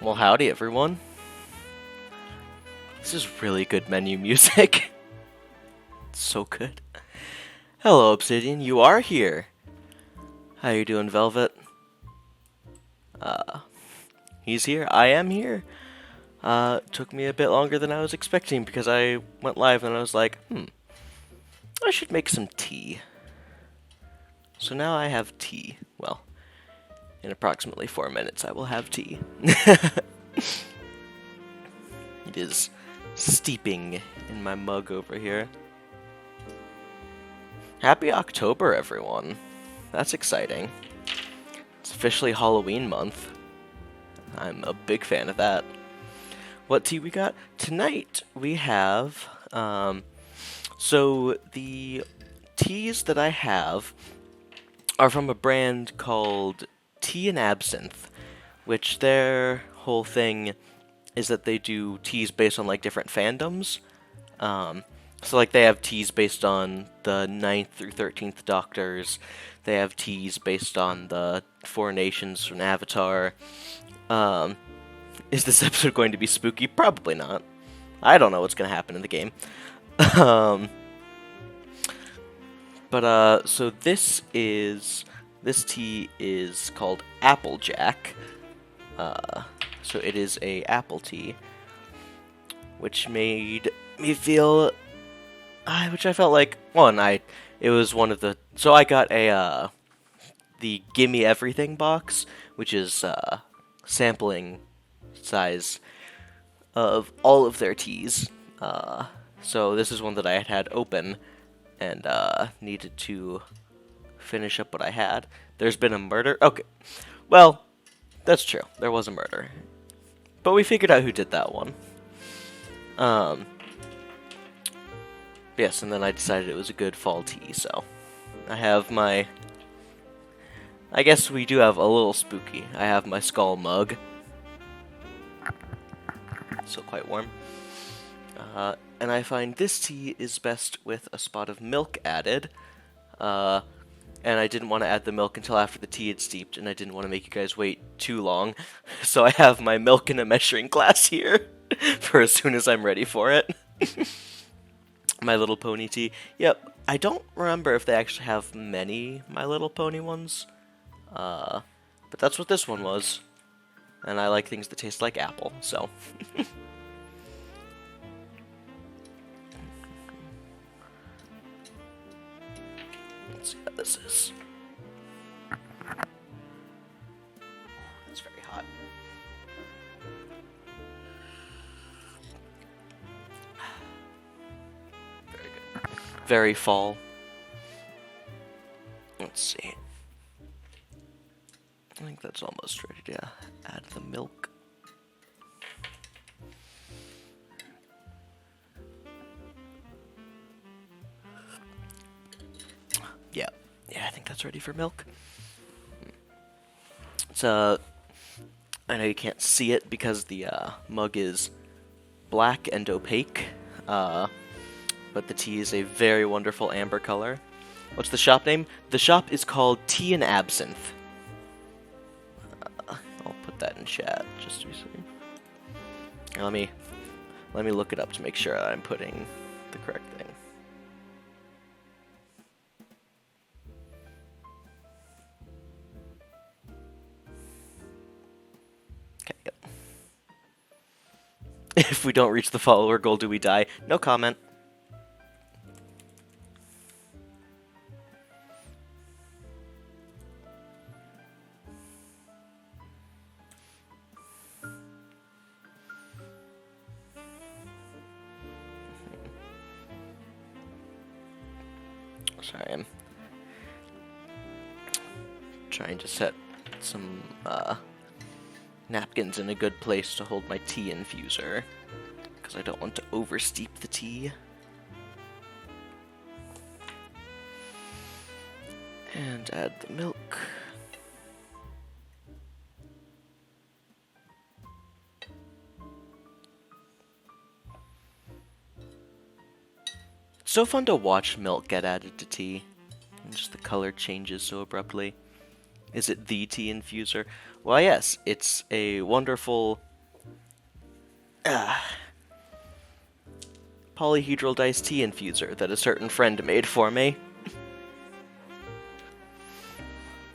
Well, howdy everyone. This is really good menu music. It's so good. Hello, Obsidian. You are here. How you doing, Velvet? He's here. I am here. Took me a bit longer than I was expecting because I went live and I was like, I should make some tea. So now I have tea. Well, in approximately 4 minutes I will have tea. It is steeping in my mug over here. Happy October, everyone. That's exciting. It's officially Halloween month. I'm a big fan of that. What tea we got? Tonight we have, so the teas that I have are from a brand called Tea and Absinthe, which their whole thing is that they do teas based on like different fandoms. So like they have teas based on the 9th through 13th Doctors. They have teas based on the Four Nations from Avatar. Is this episode going to be spooky? Probably not. I don't know what's going to happen in the game. So this tea is called Applejack. So it is a apple tea, which made me feel, which I felt like, it was one of the, so I got the Gimme Everything box, which is, sampling size of all of their teas. So this is one that I had open, and, needed to finish up what I had. There's been a murder? Okay. Well, that's true. There was a murder. But we figured out who did that one. Yes, and then I decided it was a good fall tea, so I have my, I guess we do have a little spooky. I have my skull mug. Still quite warm. And I find this tea is best with a spot of milk added. And I didn't want to add the milk until after the tea had steeped, and I didn't want to make you guys wait too long. So I have my milk in a measuring glass here for as soon as I'm ready for it. My Little Pony tea. Yep, I don't remember if they actually have many My Little Pony ones. But that's what this one was. And I like things that taste like apple, so. Let's see how this is. It's very hot. Very good. Very fall. Let's see. I think that's almost ready to add the milk. Yeah, I think that's ready for milk. It's I know you can't see it because the mug is black and opaque, but the tea is a very wonderful amber color. What's the shop name? The shop is called Tea and Absinthe. I'll put that in chat just to be sure. Let me look it up to make sure that I'm putting the correct thing. Okay, yep. If we don't reach the follower goal, do we die? No comment. Sorry, I'm trying to set some napkins in a good place to hold my tea infuser, because I don't want to oversteep the tea. And add the milk. So fun to watch milk get added to tea. And just the color changes so abruptly. Is it the tea infuser? Why, yes, it's a wonderful Polyhedral dice tea infuser that a certain friend made for me.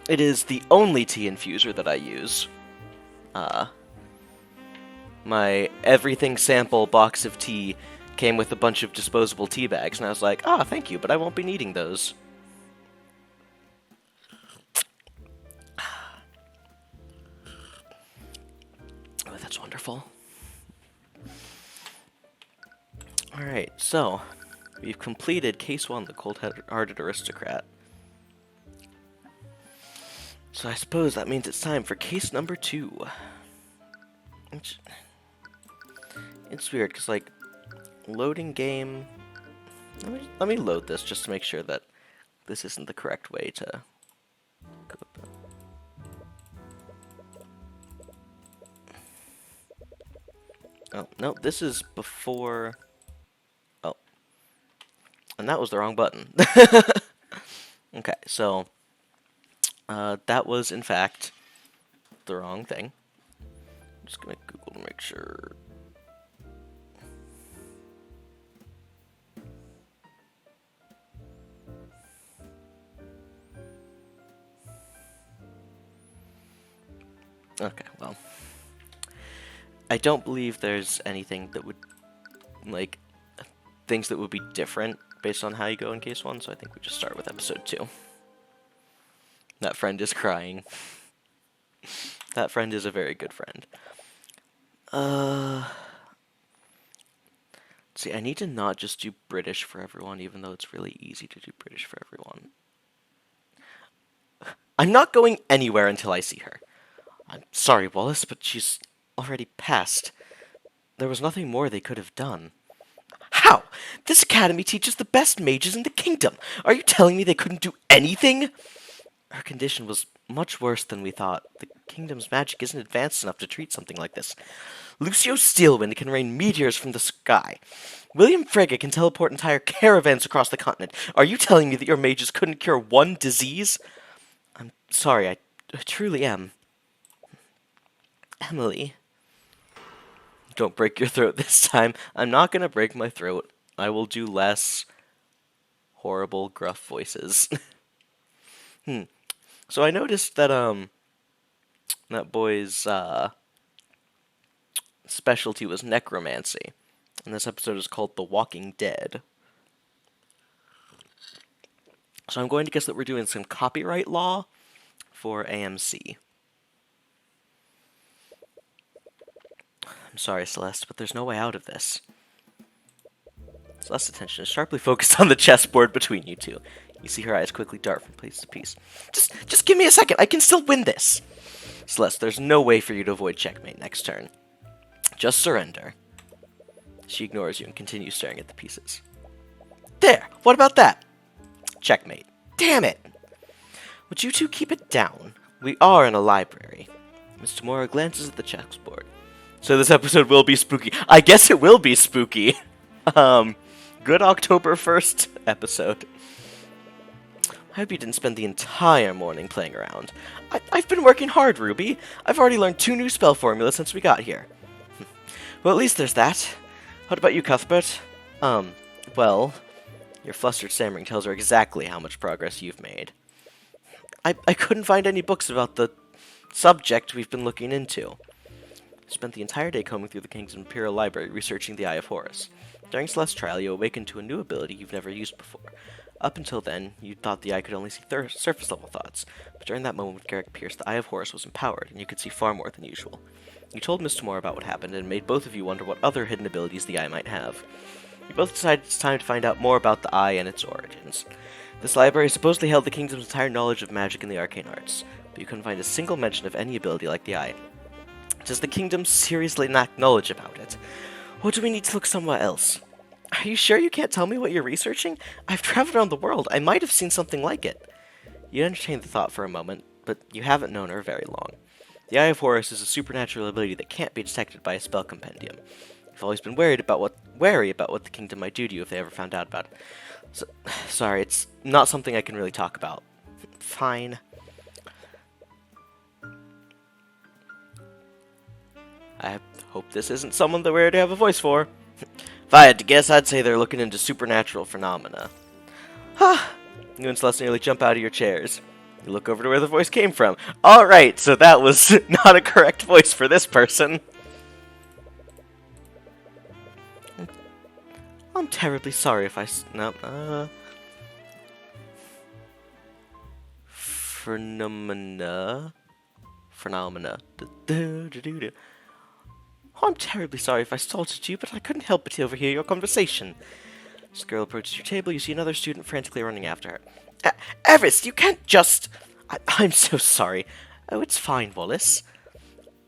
It is the only tea infuser that I use. My everything sample box of tea came with a bunch of disposable tea bags, and I was like, thank you, but I won't be needing those. Oh, that's wonderful. Alright, so, we've completed Case 1, the Cold-Hearted Aristocrat. So I suppose that means it's time for Case number 2. It's weird, because, like, loading game... Let me load this just to make sure that this isn't the correct way to go about. Oh, no, this is before... Oh. And that was the wrong button. Okay, so... that was, in fact, the wrong thing. I'm just gonna Google to make sure... Okay, well... I don't believe there's anything that would, like, things that would be different based on how you go in Case 1, so I think we just start with Episode 2. That friend is crying. That friend is a very good friend. See, I need to not just do British for everyone, even though it's really easy to do British for everyone. I'm not going anywhere until I see her. I'm sorry, Wallace, but she's already passed. There was nothing more they could have done. How? This academy teaches the best mages in the kingdom. Are you telling me they couldn't do anything? Her condition was much worse than we thought. The kingdom's magic isn't advanced enough to treat something like this. Lucio Steelwind can rain meteors from the sky. William Frege can teleport entire caravans across the continent. Are you telling me that your mages couldn't cure one disease? I'm sorry, I truly am. Emily. Don't break your throat this time. I'm not gonna break my throat. I will do less horrible, gruff voices. So I noticed that, that boy's, specialty was necromancy. And this episode is called The Walking Dead. So I'm going to guess that we're doing some copyright law for AMC. I'm sorry, Celeste, but there's no way out of this. Celeste's attention is sharply focused on the chessboard between you two. You see her eyes quickly dart from place to piece. Just give me a second. I can still win this. Celeste, there's no way for you to avoid checkmate next turn. Just surrender. She ignores you and continues staring at the pieces. There! What about that? Checkmate. Damn it! Would you two keep it down? We are in a library. Miss Tamora glances at the chessboard. So this episode will be spooky. I guess it will be spooky. Good October 1st episode. I hope you didn't spend the entire morning playing around. I've been working hard, Ruby. I've already learned 2 new spell formulas since we got here. Well, at least there's that. What about you, Cuthbert? Well, your flustered stammering tells her exactly how much progress you've made. I couldn't find any books about the subject we've been looking into. Spent the entire day combing through the King's Imperial Library researching the Eye of Horus. During Celeste's trial, you awakened to a new ability you've never used before. Up until then, you thought the eye could only see surface-level thoughts, but during that moment with Garrick Pierce, the Eye of Horus was empowered, and you could see far more than usual. You told Miss Tamora about what happened, and made both of you wonder what other hidden abilities the eye might have. You both decided it's time to find out more about the eye and its origins. This library supposedly held the kingdom's entire knowledge of magic and the arcane arts, but you couldn't find a single mention of any ability like the eye. Does the kingdom seriously lack knowledge about it? Or do we need to look somewhere else? Are you sure you can't tell me what you're researching? I've traveled around the world. I might have seen something like it. You entertained the thought for a moment, but you haven't known her very long. The Eye of Horus is a supernatural ability that can't be detected by a spell compendium. You've always been wary about what the kingdom might do to you if they ever found out about it. Sorry, it's not something I can really talk about. Fine. I hope this isn't someone that we already have a voice for. If I had to guess, I'd say they're looking into supernatural phenomena. Ha! You and Celeste nearly jump out of your chairs. You look over to where the voice came from. Alright, so that was not a correct voice for this person. I'm terribly sorry if I... No, Phenomena. Oh, I'm terribly sorry if I startled you, but I couldn't help but overhear your conversation. This girl approaches your table. You see another student frantically running after her. Eris, you can't just... I'm so sorry. Oh, it's fine, Wallace.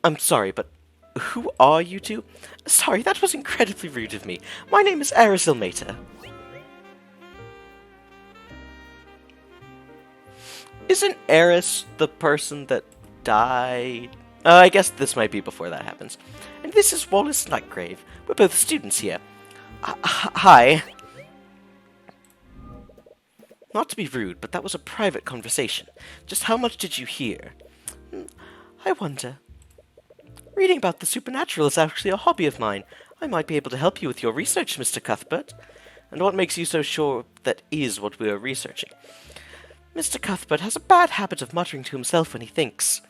I'm sorry, but who are you two? Sorry, that was incredibly rude of me. My name is Eris Ilmata. Isn't Eris the person that died? I guess this might be before that happens. And this is Wallace Nightgrave. We're both students here. Hi. Not to be rude, but that was a private conversation. Just how much did you hear? I wonder. Reading about the supernatural is actually a hobby of mine. I might be able to help you with your research, Mr. Cuthbert. And what makes you so sure that is what we are researching? Mr. Cuthbert has a bad habit of muttering to himself when he thinks.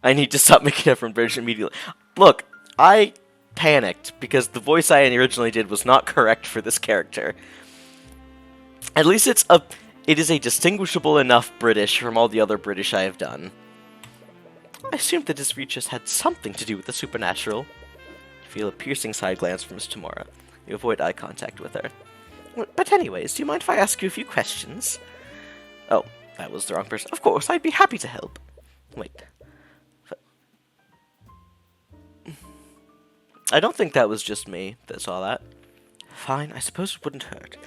I need to stop making up from British immediately. Look, I panicked because the voice I originally did was not correct for this character. At least it is a distinguishable enough British from all the other British I have done. I assumed that his research had something to do with the supernatural. You feel a piercing side glance from Miss Tamora. You avoid eye contact with her. But anyways, do you mind if I ask you a few questions? Oh, that was the wrong person. Of course, I'd be happy to help. Wait. I don't think that was just me that saw that. Fine, I suppose it wouldn't hurt.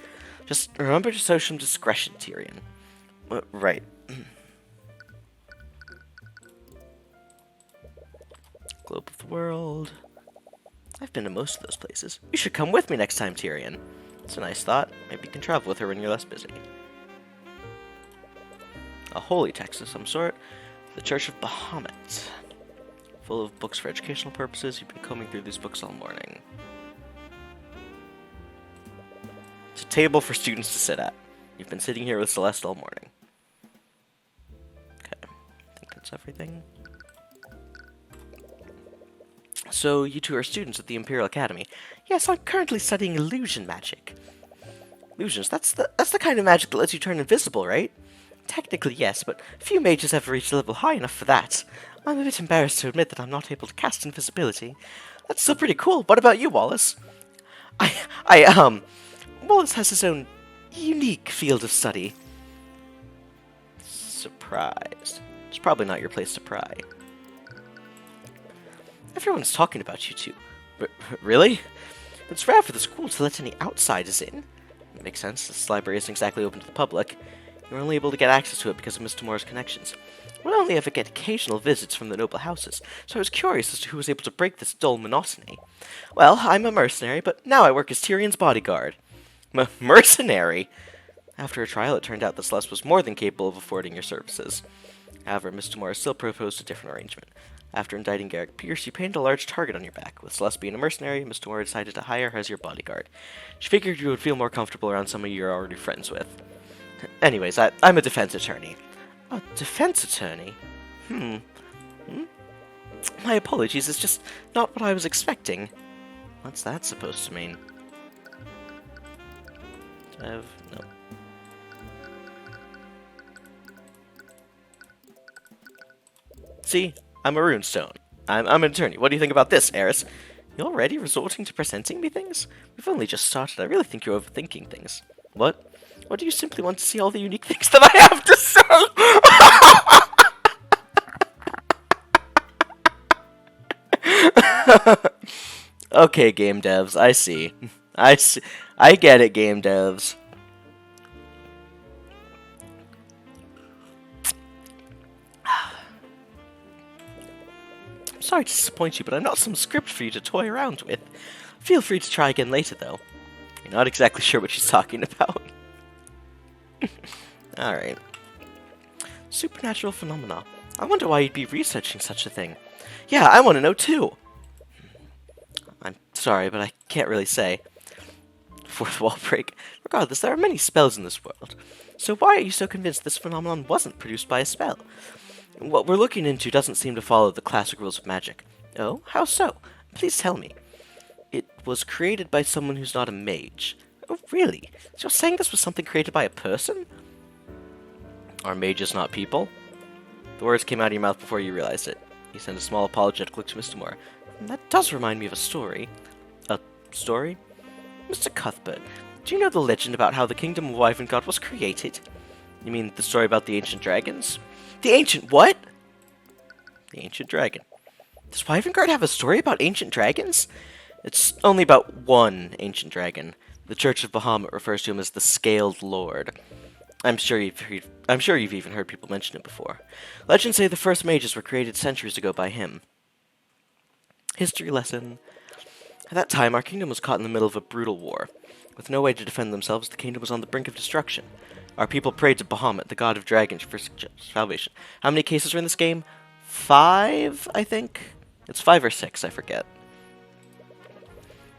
Just remember to show some discretion, Tyrion. Right. Globe of the world. I've been to most of those places. You should come with me next time, Tyrion. It's a nice thought. Maybe you can travel with her when you're less busy. A holy text of some sort. The Church of Bahamut. Full of books for educational purposes. You've been combing through these books all morning. It's a table for students to sit at. You've been sitting here with Celeste all morning. Okay, I think that's everything. So, you two are students at the Imperial Academy. Yes, I'm currently studying illusion magic. Illusions, that's the kind of magic that lets you turn invisible, right? Technically, yes, but few mages ever reach a level high enough for that. I'm a bit embarrassed to admit that I'm not able to cast invisibility. That's still pretty cool. What about you, Wallace? Wallace has his own unique field of study. Surprised. It's probably not your place to pry. Everyone's talking about you two. Really? It's rare for the school to let any outsiders in. It makes sense, this library isn't exactly open to the public. You're only able to get access to it because of Miss Tamora's connections. We'll only ever get occasional visits from the noble houses, so I was curious as to who was able to break this dull monotony. Well, I'm a mercenary, but now I work as Tyrion's bodyguard. Mercenary? After a trial, it turned out that Celeste was more than capable of affording your services. However, Miss Tamora still proposed a different arrangement. After indicting Garrick Pierce, you painted a large target on your back. With Celeste being a mercenary, Miss Tamora decided to hire her as your bodyguard. She figured you would feel more comfortable around someone you're already friends with. Anyways, I'm a defense attorney. A defense attorney? My apologies, it's just not what I was expecting. What's that supposed to mean? No. See? I'm a runestone. I'm an attorney. What do you think about this, Eris? You're already resorting to presenting me things? We've only just started. I really think you're overthinking things. What? Or do you simply want to see all the unique things that I have to say? Okay, game devs. I see. I get it, game devs. Sorry to disappoint you, but I'm not some script for you to toy around with. Feel free to try again later, though. You're not exactly sure what she's talking about. Alright. Supernatural phenomena. I wonder why you'd be researching such a thing. Yeah, I want to know too. sorry, but I can't really say. Fourth wall break. Regardless, there are many spells in this world. So why are you so convinced this phenomenon wasn't produced by a spell? What we're looking into doesn't seem to follow the classic rules of magic. Oh, how so? Please tell me. It was created by someone who's not a mage. Oh, really? So you're saying this was something created by a person? Are mages not people? The words came out of your mouth before you realized it. He sent a small apologetic look to Mr. Moore. That does remind me of a story. A story? Mr. Cuthbert, do you know the legend about how the kingdom of Wyvern was created? You mean the story about the ancient dragons? The ancient what? The ancient dragon. Does Wyvern have a story about ancient dragons? It's only about one ancient dragon. The Church of Bahamut refers to him as the Scaled Lord. I'm sure you've even heard people mention it before. Legends say the first mages were created centuries ago by him. History lesson. At that time, our kingdom was caught in the middle of a brutal war. With no way to defend themselves, the kingdom was on the brink of destruction. Our people prayed to Bahamut, the god of dragons, for salvation. How many cases are in this game? 5, I think? It's 5 or 6, I forget.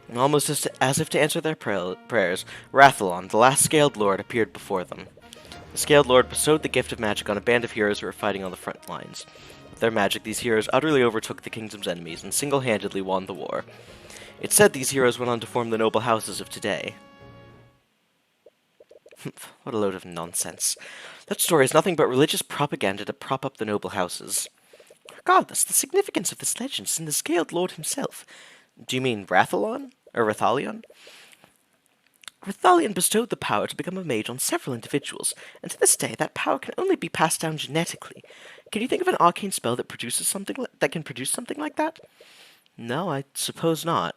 And almost as if to answer their prayers, Rathalon, the last Scaled Lord, appeared before them. The Scaled Lord bestowed the gift of magic on a band of heroes who were fighting on the front lines. With their magic, these heroes utterly overtook the kingdom's enemies and single-handedly won the war. It's said these heroes went on to form the noble houses of today. What a load of nonsense. That story is nothing but religious propaganda to prop up the noble houses. Regardless, the significance of this legend is in the Scaled Lord himself. Do you mean Rathalon? Or Rathalion? Rathalion bestowed the power to become a mage on several individuals, and to this day that power can only be passed down genetically. Can you think of an arcane spell that can produce something like that? No, I suppose not.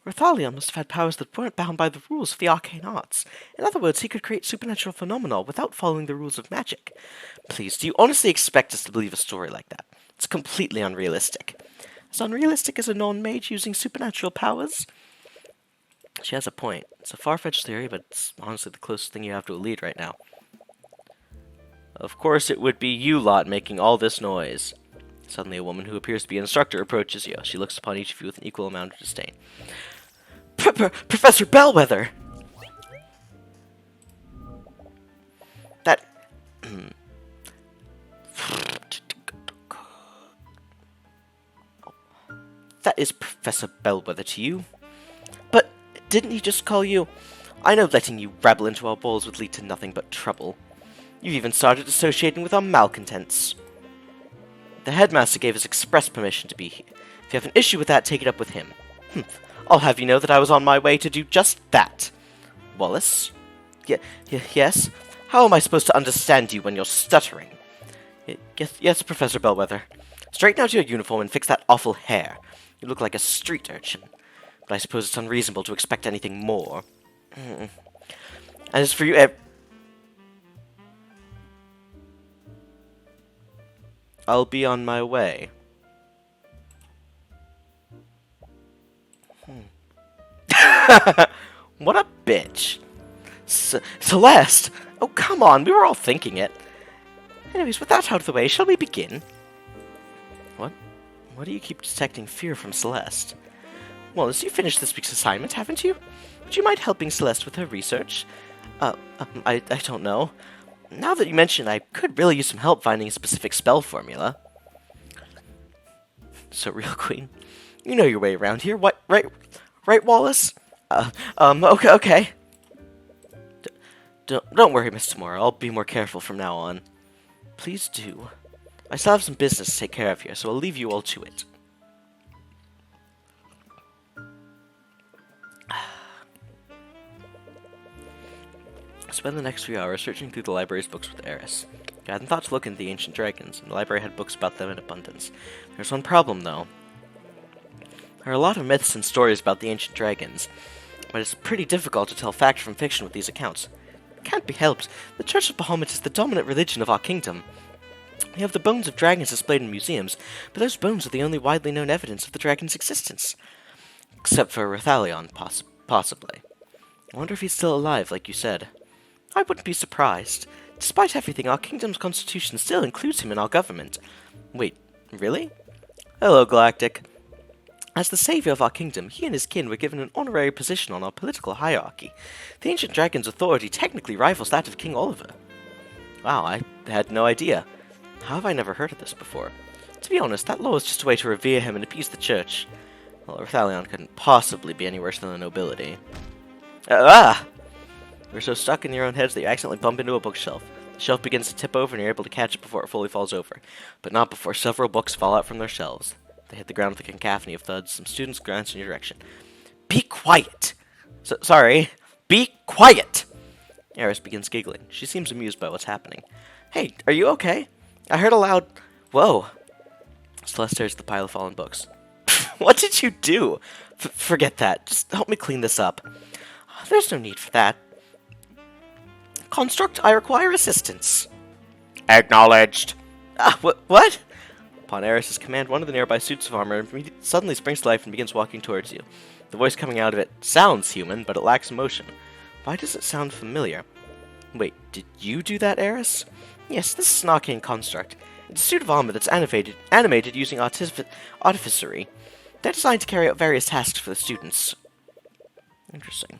Rathalion must have had powers that weren't bound by the rules of the arcane arts. In other words, he could create supernatural phenomena without following the rules of magic. Please, do you honestly expect us to believe a story like that? It's completely unrealistic. As unrealistic as a non-mage using supernatural powers? She has a point. It's a far-fetched theory, but it's honestly the closest thing you have to a lead right now. Of course it would be you lot making all this noise. Suddenly a woman who appears to be an instructor approaches you. She looks upon each of you with an equal amount of disdain. Professor Bellwether! That... That is Professor Bellwether to you. But didn't he just call you... I know letting you rabble into our balls would lead to nothing but trouble. You've even started associating with our malcontents. The headmaster gave us express permission to be here. If you have an issue with that, take it up with him. I'll have you know that I was on my way to do just that. Wallace? Yes? How am I supposed to understand you when you're stuttering? Yes, Professor Bellwether. Straighten out your uniform and fix that awful hair. You look like a street urchin. But I suppose it's unreasonable to expect anything more. And as for you... I'll be on my way. What a bitch. Celeste! Oh, come on, we were all thinking it. Anyways, with that out of the way, shall we begin? What? Why do you keep detecting fear from Celeste? Wallace, you finished this week's assignment, haven't you? Would you mind helping Celeste with her research? I don't know. Now that you mention, I could really use some help finding a specific spell formula. So, real queen, you know your way around here, what? Right, Wallace? Okay. Don't worry, Mr. Moore. I'll be more careful from now on. Please do. I still have some business to take care of here, so I'll leave you all to it. Spend the next few hours searching through the library's books with Eris. I hadn't thought to look into the ancient dragons, and the library had books about them in abundance. There's one problem, though. There are a lot of myths and stories about the ancient dragons, but it's pretty difficult to tell fact from fiction with these accounts. It can't be helped. The Church of Bahamut is the dominant religion of our kingdom. We have the bones of dragons displayed in museums, but those bones are the only widely known evidence of the dragon's existence. Except for Rathalion, possibly. I wonder if he's still alive, like you said. I wouldn't be surprised. Despite everything, our kingdom's constitution still includes him in our government. Wait, really? Hello, Galactic. As the savior of our kingdom, he and his kin were given an honorary position on our political hierarchy. The ancient dragon's authority technically rivals that of King Oliver. Wow, I had no idea. How have I never heard of this before? To be honest, that law is just a way to revere him and appease the church. Well, Rathalion couldn't possibly be any worse than the nobility. You're so stuck in your own heads that you accidentally bump into a bookshelf. The shelf begins to tip over and you're able to catch it before it fully falls over. But not before several books fall out from their shelves. They hit the ground with a cacophony of thuds. Some students glance in your direction. Be quiet! Sorry. Be quiet! Eris begins giggling. She seems amused by what's happening. Hey, are you okay? I heard a loud... Whoa. Celeste stares at the pile of fallen books. What did you do? Forget that. Just help me clean this up. There's no need for that. Construct, I require assistance. Acknowledged. What? Upon Eris's command, one of the nearby suits of armor suddenly springs to life and begins walking towards you. The voice coming out of it sounds human, but it lacks emotion. Why does it sound familiar? Wait, did you do that, Eris? Yes, this is an arcane construct. It's a suit of armor that's animated using artificery. They're designed to carry out various tasks for the students. Interesting.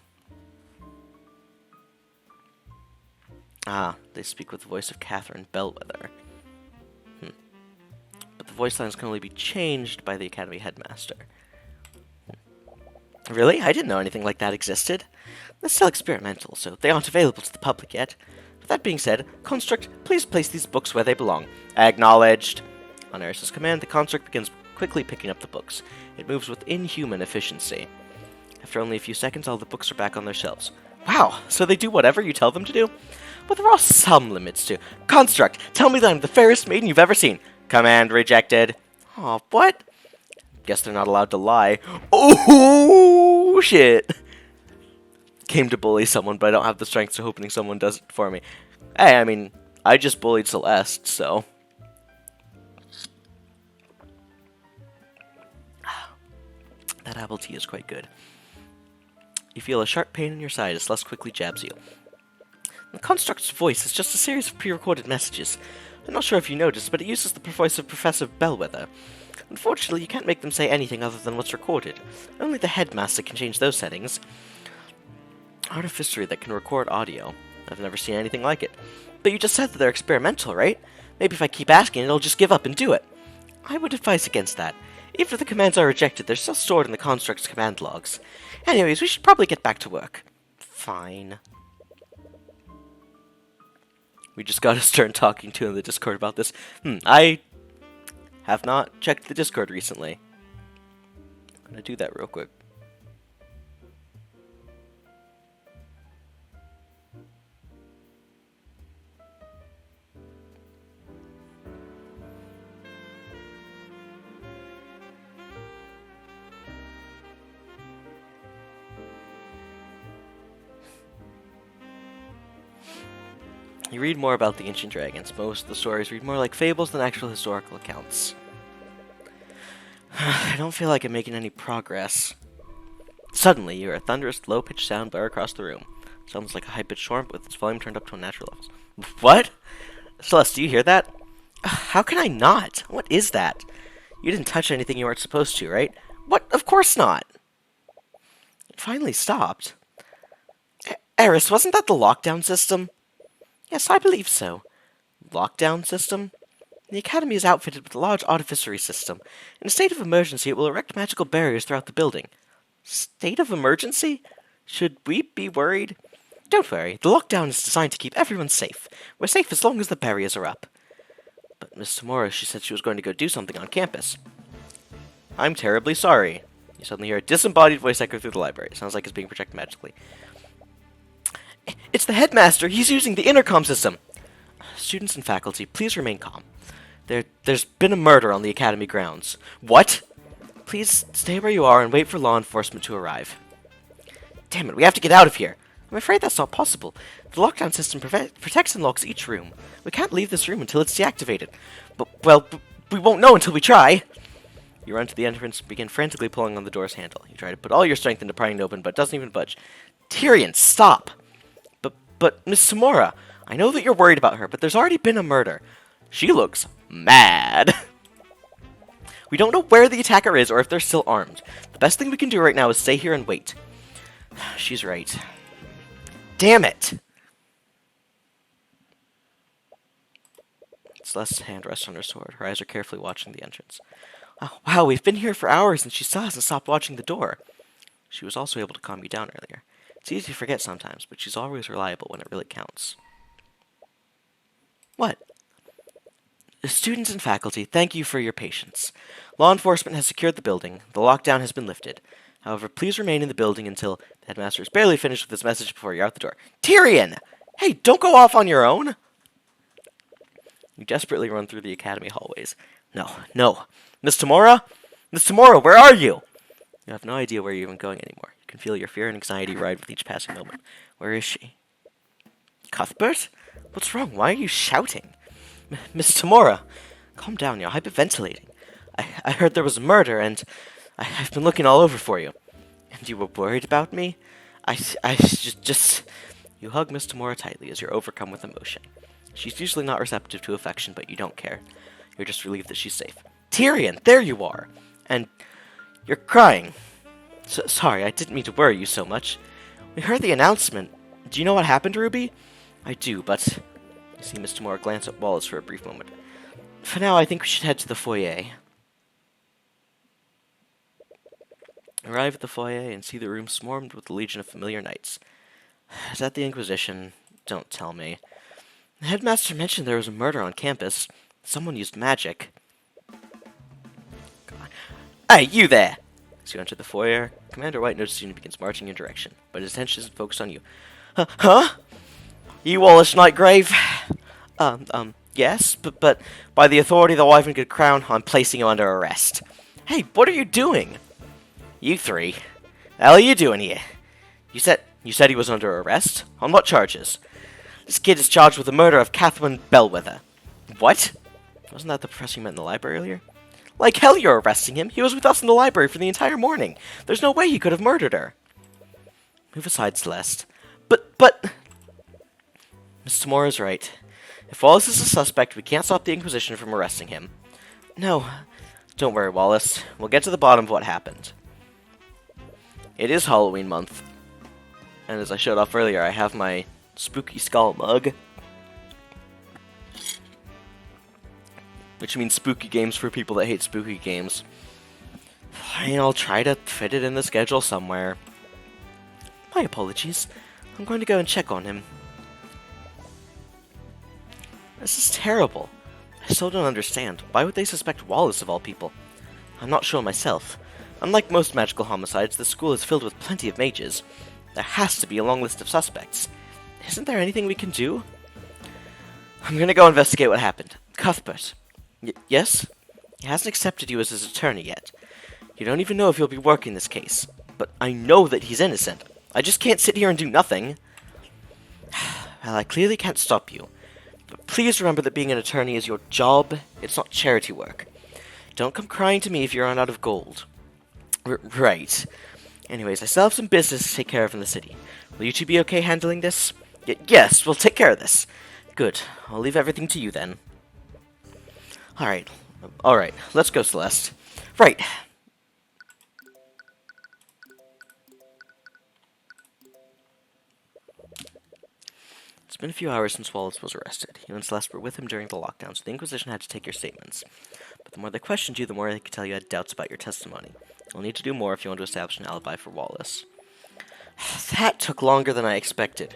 They speak with the voice of Catherine Bellwether. But the voice lines can only be changed by the Academy headmaster. Really? I didn't know anything like that existed. They're still experimental, so they aren't available to the public yet. With that being said, Construct, please place these books where they belong. Acknowledged. On Eris's command, the Construct begins quickly picking up the books. It moves with inhuman efficiency. After only a few seconds, all the books are back on their shelves. Wow, so they do whatever you tell them to do? But there are some limits to... Construct, tell me that I'm the fairest maiden you've ever seen. Command rejected. Aw, what? Guess they're not allowed to lie. Oh, shit. Came to bully someone, but I don't have the strength, so hoping someone does it for me. Hey, I mean, I just bullied Celeste, so... That apple tea is quite good. You feel a sharp pain in your side as Celeste quickly jabs you. The Construct's voice is just a series of pre-recorded messages. I'm not sure if you noticed, but it uses the voice of Professor Bellwether. Unfortunately, you can't make them say anything other than what's recorded. Only the headmaster can change those settings. Artificery that can record audio. I've never seen anything like it. But you just said that they're experimental, right? Maybe if I keep asking, it'll just give up and do it. I would advise against that. Even if the commands are rejected, they're still stored in the Construct's command logs. Anyways, we should probably get back to work. Fine. We just got a stern talking to in the Discord about this. I have not checked the Discord recently. I'm gonna do that real quick. You read more about the ancient dragons. Most of the stories read more like fables than actual historical accounts. I don't feel like I'm making any progress. Suddenly, you hear a thunderous, low-pitched sound blare across the room. Sounds like a high-pitched storm with its volume turned up to a natural level. What? Celeste, do you hear that? How can I not? What is that? You didn't touch anything you weren't supposed to, right? What? Of course not! It finally stopped. Eris, wasn't that the lockdown system? Yes, I believe so. Lockdown system? The Academy is outfitted with a large artificery system. In a state of emergency, it will erect magical barriers throughout the building. State of emergency? Should we be worried? Don't worry, the lockdown is designed to keep everyone safe. We're safe as long as the barriers are up. But Miss Tamora, she said she was going to go do something on campus. I'm terribly sorry. You suddenly hear a disembodied voice echo through the library. It sounds like it's being projected magically. It's the headmaster! He's using the intercom system! Students and faculty, please remain calm. There's been a murder on the Academy grounds. What? Please stay where you are and wait for law enforcement to arrive. Damn it, we have to get out of here! I'm afraid that's not possible. The lockdown system protects and locks each room. We can't leave this room until it's deactivated. But we won't know until we try! You run to the entrance and begin frantically pulling on the door's handle. You try to put all your strength into prying it open, but it doesn't even budge. Tyrion, stop! But Miss Tamora, I know that you're worried about her, but there's already been a murder. She looks mad. We don't know where the attacker is or if they're still armed. The best thing we can do right now is stay here and wait. She's right. Damn it! Celeste's hand rests on her sword. Her eyes are carefully watching the entrance. Oh, wow, we've been here for hours and she still hasn't stopped watching the door. She was also able to calm me down earlier. It's easy to forget sometimes, but she's always reliable when it really counts. What? The students and faculty, thank you for your patience. Law enforcement has secured the building. The lockdown has been lifted. However, please remain in the building until the headmaster is barely finished with his message before you're out the door. Tyrion! Hey, don't go off on your own! You desperately run through the academy hallways. No. Miss Tamora? Miss Tamora, where are you? You have no idea where you're even going anymore. You can feel your fear and anxiety ride with each passing moment. Where is she? Cuthbert? What's wrong? Why are you shouting? Miss Tamora, calm down, you're hyperventilating. I heard there was a murder, and I've been looking all over for you. And you were worried about me? I just... You hug Miss Tamora tightly as you're overcome with emotion. She's usually not receptive to affection, but you don't care. You're just relieved that she's safe. Tyrion, there you are! And you're crying. Sorry, I didn't mean to worry you so much. We heard the announcement. Do you know what happened, Ruby? I do, but... You see Miss Tamora glance at Wallace for a brief moment. For now, I think we should head to the foyer. Arrive at the foyer and see the room swarmed with a legion of familiar knights. Is that the Inquisition? Don't tell me. The headmaster mentioned there was a murder on campus. Someone used magic. Hey, you there! As you enter the foyer, Commander White notices you and begins marching in your direction, but his attention isn't focused on you. Huh? You Wallace Nightgrave? Yes, but by the authority of the Wyvern Crown, I'm placing you under arrest. Hey, what are you doing? You three. The hell are you doing here? You said he was under arrest? On what charges? This kid is charged with the murder of Catherine Bellwether. What? Wasn't that the professor you met in the library earlier? Like hell you're arresting him. He was with us in the library for the entire morning. There's no way he could have murdered her. Move aside, Celeste. But... Miss Tamora's right. If Wallace is a suspect, we can't stop the Inquisition from arresting him. No. Don't worry, Wallace. We'll get to the bottom of what happened. It is Halloween month. And as I showed off earlier, I have my spooky skull mug. Which means spooky games for people that hate spooky games. Fine, I'll try to fit it in the schedule somewhere. My apologies. I'm going to go and check on him. This is terrible. I still don't understand. Why would they suspect Wallace of all people? I'm not sure myself. Unlike most magical homicides, the school is filled with plenty of mages. There has to be a long list of suspects. Isn't there anything we can do? I'm gonna go investigate what happened. Cuthbert. Yes? He hasn't accepted you as his attorney yet. You don't even know if you'll be working this case. But I know that he's innocent. I just can't sit here and do nothing. Well, I clearly can't stop you. But please remember that being an attorney is your job. It's not charity work. Don't come crying to me if you run out of gold. Right. Anyways, I still have some business to take care of in the city. Will you two be okay handling this? Yes, we'll take care of this. Good. I'll leave everything to you then. Alright. Let's go, Celeste. Right. It's been a few hours since Wallace was arrested. You and Celeste were with him during the lockdown, so the Inquisition had to take your statements. But the more they questioned you, the more they could tell you had doubts about your testimony. You'll need to do more if you want to establish an alibi for Wallace. That took longer than I expected.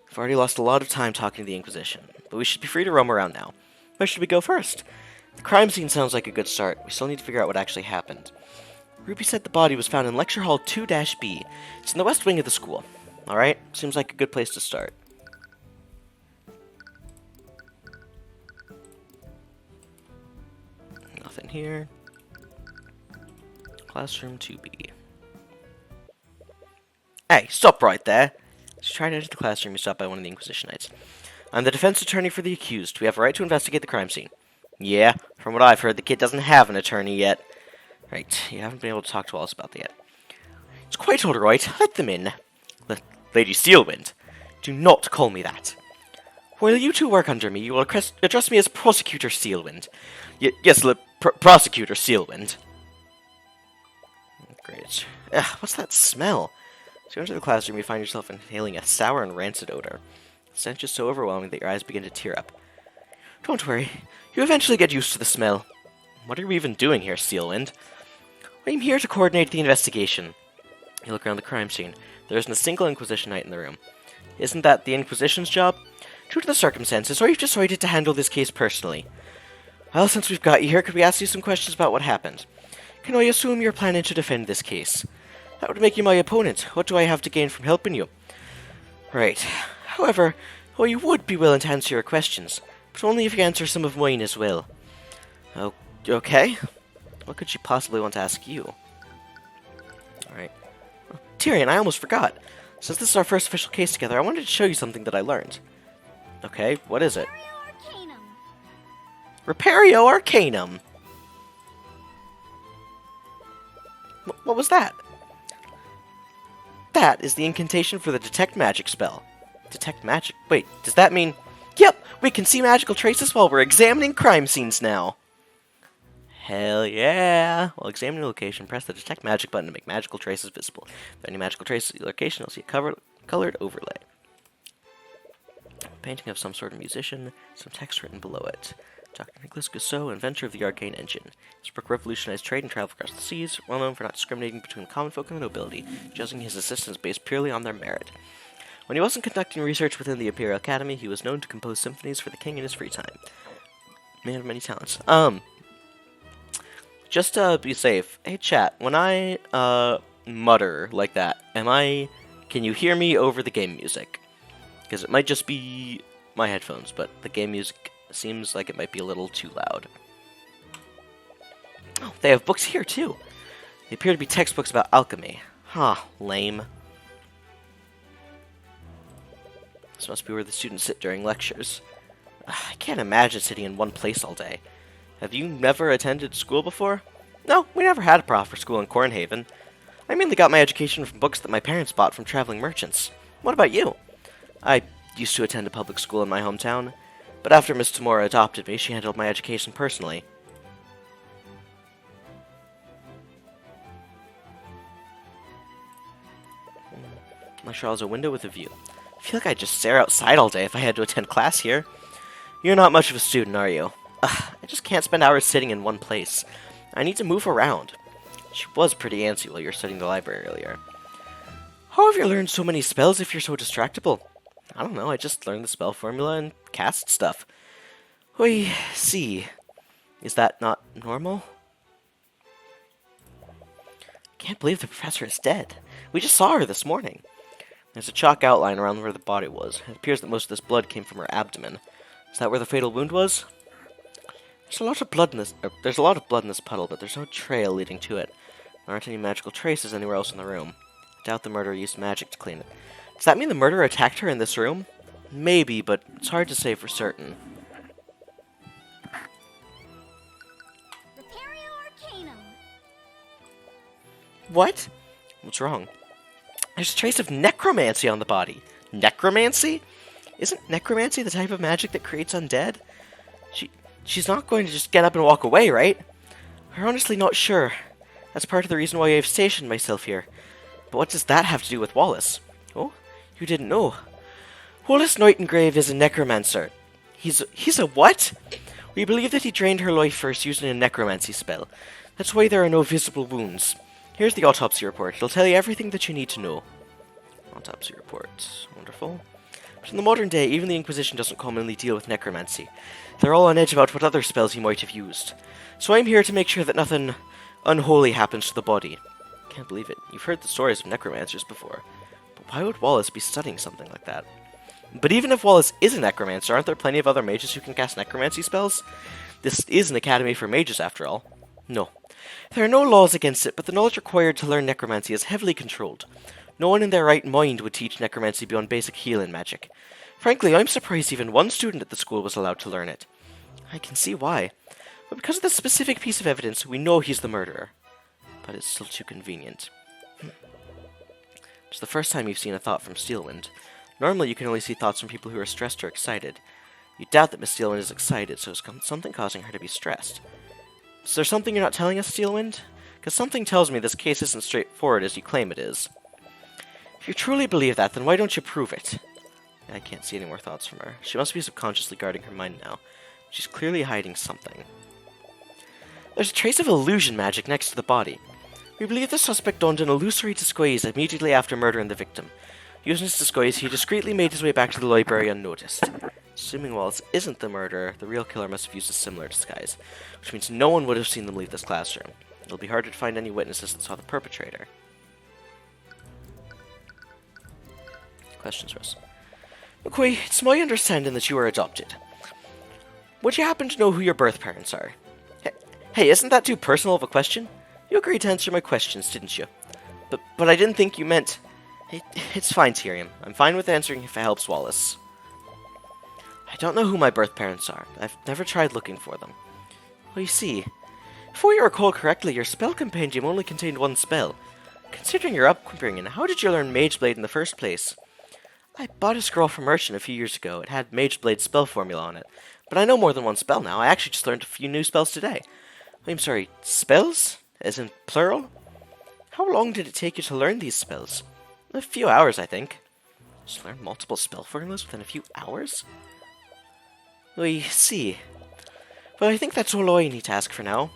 We've already lost a lot of time talking to the Inquisition, but we should be free to roam around now. Where should we go first? The crime scene sounds like a good start. We still need to figure out what actually happened. Ruby said the body was found in Lecture Hall 2-B. It's in the west wing of the school. Alright, seems like a good place to start. Nothing here. Classroom 2B. Hey, stop right there! As you try to enter the classroom, you're stopped by one of the Inquisition Knights. I'm the defense attorney for the accused. We have a right to investigate the crime scene. Yeah, from what I've heard, the kid doesn't have an attorney yet. Right, you haven't been able to talk to Wallace about that yet. It's quite all right. Let them in. Lady Steelwind. Do not call me that. While you two work under me, you will address me as Prosecutor Steelwind. Yes, Prosecutor Sealwind. Great. Ugh, what's that smell? As you enter the classroom, you find yourself inhaling a sour and rancid odor. The stench is so overwhelming that your eyes begin to tear up. Don't worry. You eventually get used to the smell. What are we even doing here, Sealwind? I'm here to coordinate the investigation. You look around the crime scene. There isn't a single Inquisition Knight in the room. Isn't that the Inquisition's job? Due to the circumstances, or you've decided to handle this case personally? Well, since we've got you here, could we ask you some questions about what happened? Can I assume you're planning to defend this case? That would make you my opponent. What do I have to gain from helping you? Right. However, I would be willing to answer your questions, but only if you answer some of mine as well. Oh, okay. What could she possibly want to ask you? Alright. Oh, Tyrion, I almost forgot. Since this is our first official case together, I wanted to show you something that I learned. Okay, what is it? Repario Arcanum! What was that? That is the incantation for the Detect Magic spell. Detect Magic? Wait, does that mean... Yep, we can see magical traces while we're examining crime scenes now. Hell yeah! While examining a location, press the Detect Magic button to make magical traces visible. If any magical traces in the location, you'll see a colored overlay. A painting of some sort of musician, some text written below it. Dr. Nicholas Gusseau, inventor of the Arcane Engine. His book revolutionized trade and travel across the seas, well known for not discriminating between common folk and the nobility, judging his assistants based purely on their merit. When he wasn't conducting research within the Imperial Academy, he was known to compose symphonies for the king in his free time. Man of many talents. Just to be safe, hey chat, when I, mutter like that, can you hear me over the game music? Because it might just be my headphones, but the game music seems like it might be a little too loud. Oh, they have books here, too. They appear to be textbooks about alchemy. Huh, lame. This must be where the students sit during lectures. I can't imagine sitting in one place all day. Have you never attended school before? No, we never had a prof for school in Cornhaven. I mainly got my education from books that my parents bought from traveling merchants. What about you? I used to attend a public school in my hometown, but after Miss Tamora adopted me, she handled my education personally. My shawl is a window with a view. I feel like I'd just stare outside all day if I had to attend class here. You're not much of a student, are you? I just can't spend hours sitting in one place. I need to move around. She was pretty antsy while you were studying the library earlier. How have you learned so many spells if you're so distractible? I don't know, I just learned the spell formula and cast stuff. I see. Is that not normal? Can't believe the professor is dead. We just saw her this morning. There's a chalk outline around where the body was. It appears that most of this blood came from her abdomen. Is that where the fatal wound was? There's a lot of blood in this puddle, but there's no trail leading to it. There aren't any magical traces anywhere else in the room. I doubt the murderer used magic to clean it. Does that mean the murderer attacked her in this room? Maybe, but it's hard to say for certain. What? What's wrong? There's a trace of necromancy on the body. Necromancy? Isn't necromancy the type of magic that creates undead? She's not going to just get up and walk away, right? I'm honestly not sure. That's part of the reason why I've stationed myself here. But what does that have to do with Wallace? Oh, you didn't know. Wallace Nightengrave is a necromancer. He's a what? We believe that he drained her life first using a necromancy spell. That's why there are no visible wounds. Here's the autopsy report. It'll tell you everything that you need to know. Autopsy report. Wonderful. But in the modern day, even the Inquisition doesn't commonly deal with necromancy. They're all on edge about what other spells he might have used. So I'm here to make sure that nothing unholy happens to the body. Can't believe it. You've heard the stories of necromancers before. But why would Wallace be studying something like that? But even if Wallace is a necromancer, aren't there plenty of other mages who can cast necromancy spells? This is an academy for mages, after all. No. There are no laws against it, but the knowledge required to learn necromancy is heavily controlled. No one in their right mind would teach necromancy beyond basic healing magic. Frankly, I'm surprised even one student at the school was allowed to learn it. I can see why. But because of this specific piece of evidence, we know he's the murderer. But it's still too convenient. It's the first time you've seen a thought from Steelwind. Normally you can only see thoughts from people who are stressed or excited. You doubt that Miss Steelwind is excited, so it's something causing her to be stressed. Is there something you're not telling us, Steelwind? Because something tells me this case isn't straightforward as you claim it is. If you truly believe that, then why don't you prove it? I can't see any more thoughts from her. She must be subconsciously guarding her mind now. She's clearly hiding something. There's a trace of illusion magic next to the body. We believe the suspect donned an illusory disguise immediately after murdering the victim. Using his disguise, he discreetly made his way back to the library unnoticed. Assuming Wallace isn't the murderer, the real killer must have used a similar disguise, which means no one would have seen them leave this classroom. It'll be harder to find any witnesses that saw the perpetrator. Questions, Russ. McCoy, it's my understanding that you were adopted. Would you happen to know who your birth parents are? Hey, isn't that too personal of a question? You agreed to answer my questions, didn't you? But I didn't think you meant... It's fine, Tyrion. I'm fine with answering if it helps Wallace. I don't know who my birth parents are. I've never tried looking for them. Well, you see, if we recall correctly, your spell compendium only contained one spell. Considering your upbringing, how did you learn Mage Blade in the first place? I bought a scroll from Merchant a few years ago. It had Mage Blade spell formula on it. But I know more than one spell now. I actually just learned a few new spells today. I'm sorry, spells? As in plural? How long did it take you to learn these spells? A few hours, I think. Just learn multiple spell formulas within a few hours? We see. Well, I think that's all I need to ask for now.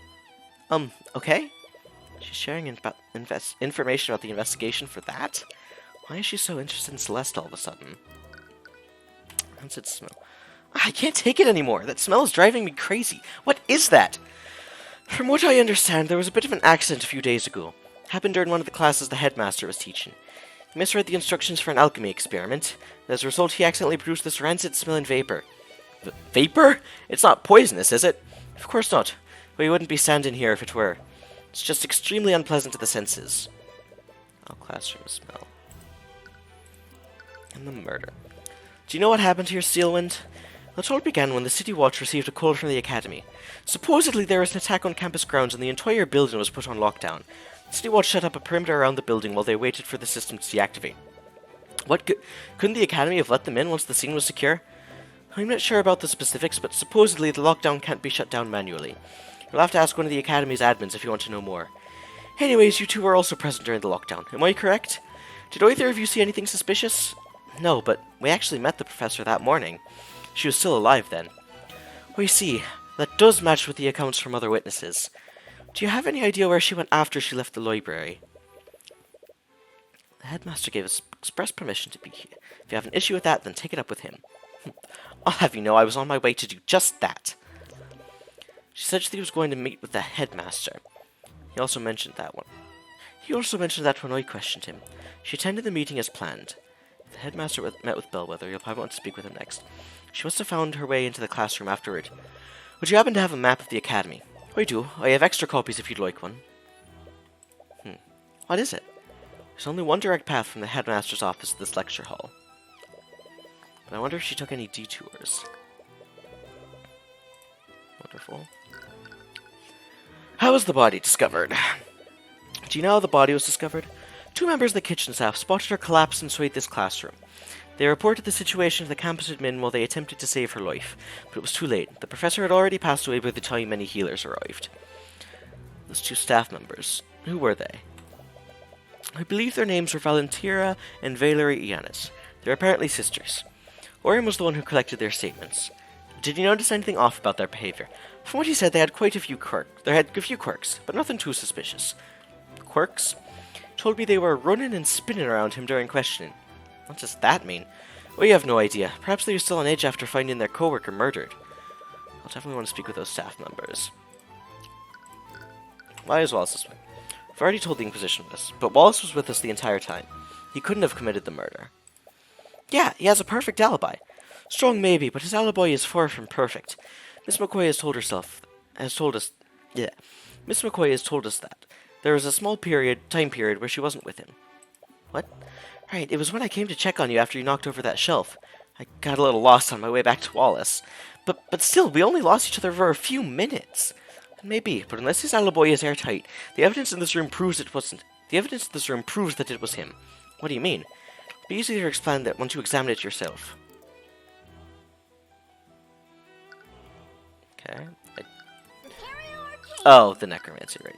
Okay? She's sharing information about the investigation for that? Why is she so interested in Celeste all of a sudden? How's it smell? I can't take it anymore. That smell is driving me crazy. What is that? From what I understand, there was a bit of an accident a few days ago. Happened during one of the classes the headmaster was teaching. He misread the instructions for an alchemy experiment, and as a result he accidentally produced this rancid-smelling vapor. Vapor? It's not poisonous, is it? Of course not. We wouldn't be standing here if it were. It's just extremely unpleasant to the senses. Oh, classroom smell. And the murder. Do you know what happened here, Steelwind? It all began when the City Watch received a call from the Academy. Supposedly there was an attack on campus grounds and the entire building was put on lockdown. The City Watch set up a perimeter around the building while they waited for the system to deactivate. Couldn't the Academy have let them in once the scene was secure? I'm not sure about the specifics, but supposedly the lockdown can't be shut down manually. You'll have to ask one of the Academy's admins if you want to know more. Anyways, you two were also present during the lockdown. Am I correct? Did either of you see anything suspicious? No, but we actually met the professor that morning. She was still alive then. Well, you see, that does match with the accounts from other witnesses. Do you have any idea where she went after she left the library? The headmaster gave us express permission to be here. If you have an issue with that, then take it up with him. I'll have you know I was on my way to do just that. She said she was going to meet with the headmaster. He also mentioned that when I questioned him. She attended the meeting as planned. If the headmaster met with Bellwether, you'll probably want to speak with him next. She must have found her way into the classroom afterward. Would you happen to have a map of the Academy? I do. I have extra copies if you'd like one. What is it? There's only one direct path from the headmaster's office to this lecture hall. But I wonder if she took any detours. Wonderful. How was the body discovered? Do you know how the body was discovered? 2 members of the kitchen staff spotted her collapse inside this classroom. They reported the situation to the campus admin while they attempted to save her life, but it was too late. The professor had already passed away by the time many healers arrived. Those 2 staff members, who were they? I believe their names were Valentina and Valerie Iannis. They're apparently sisters. Orion was the one who collected their statements. Did you notice anything off about their behavior? From what he said, they had quite a few quirks, but nothing too suspicious. Quirks? Told me they were running and spinning around him during questioning. What does that mean? We have no idea. Perhaps they were still on edge after finding their co-worker murdered. I'll definitely want to speak with those staff members. Why is Wallace this way? I've already told the Inquisition this, but Wallace was with us the entire time. He couldn't have committed the murder. Yeah, he has a perfect alibi. Strong maybe, but his alibi is far from perfect. Miss McCoy has told us that. There was a small time period where she wasn't with him. What? Right, it was when I came to check on you after you knocked over that shelf. I got a little lost on my way back to Wallace. But still, we only lost each other for a few minutes. Maybe, but unless his alibi is airtight, the evidence in this room proves it wasn't. The evidence in this room proves that it was him. What do you mean? It'd be easier to explain that once you examine it yourself. Okay. Oh, the necromancy, right.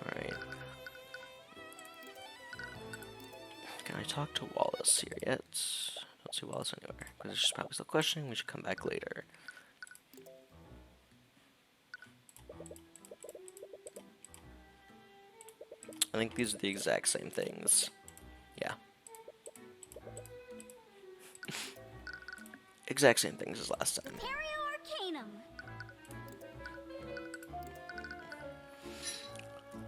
Alright. Can I talk to Wallace here yet? Don't see Wallace anywhere. Because she's probably still questioning. We should come back later. I think these are the exact same things. Yeah. Exact same things as last time.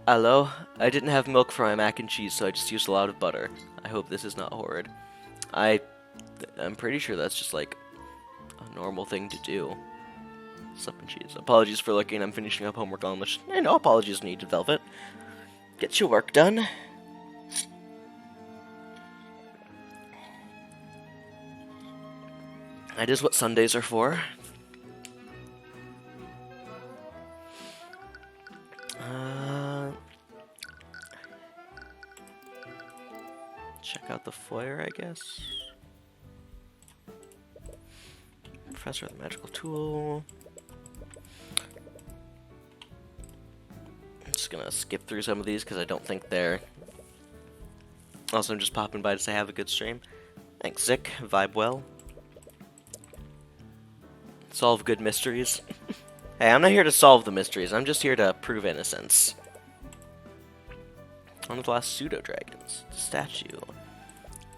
Hello? I didn't have milk for my mac and cheese, so I just used a lot of butter. I hope this is not horrid. I'm pretty sure that's just like a normal thing to do. Stuff and cheese. Apologies for looking. I'm finishing up homework on which no apologies needed, Velvet. Get your work done. That is what Sundays are for. Check out the foyer, I guess. Professor of the magical tool. I'm just gonna skip through some of these because I don't think they're... Also, I'm just popping by to say have a good stream. Thanks, Zick. Vibe well. Solve good mysteries. Hey, I'm not here to solve the mysteries. I'm just here to prove innocence. One of the last pseudo-dragons. Statue.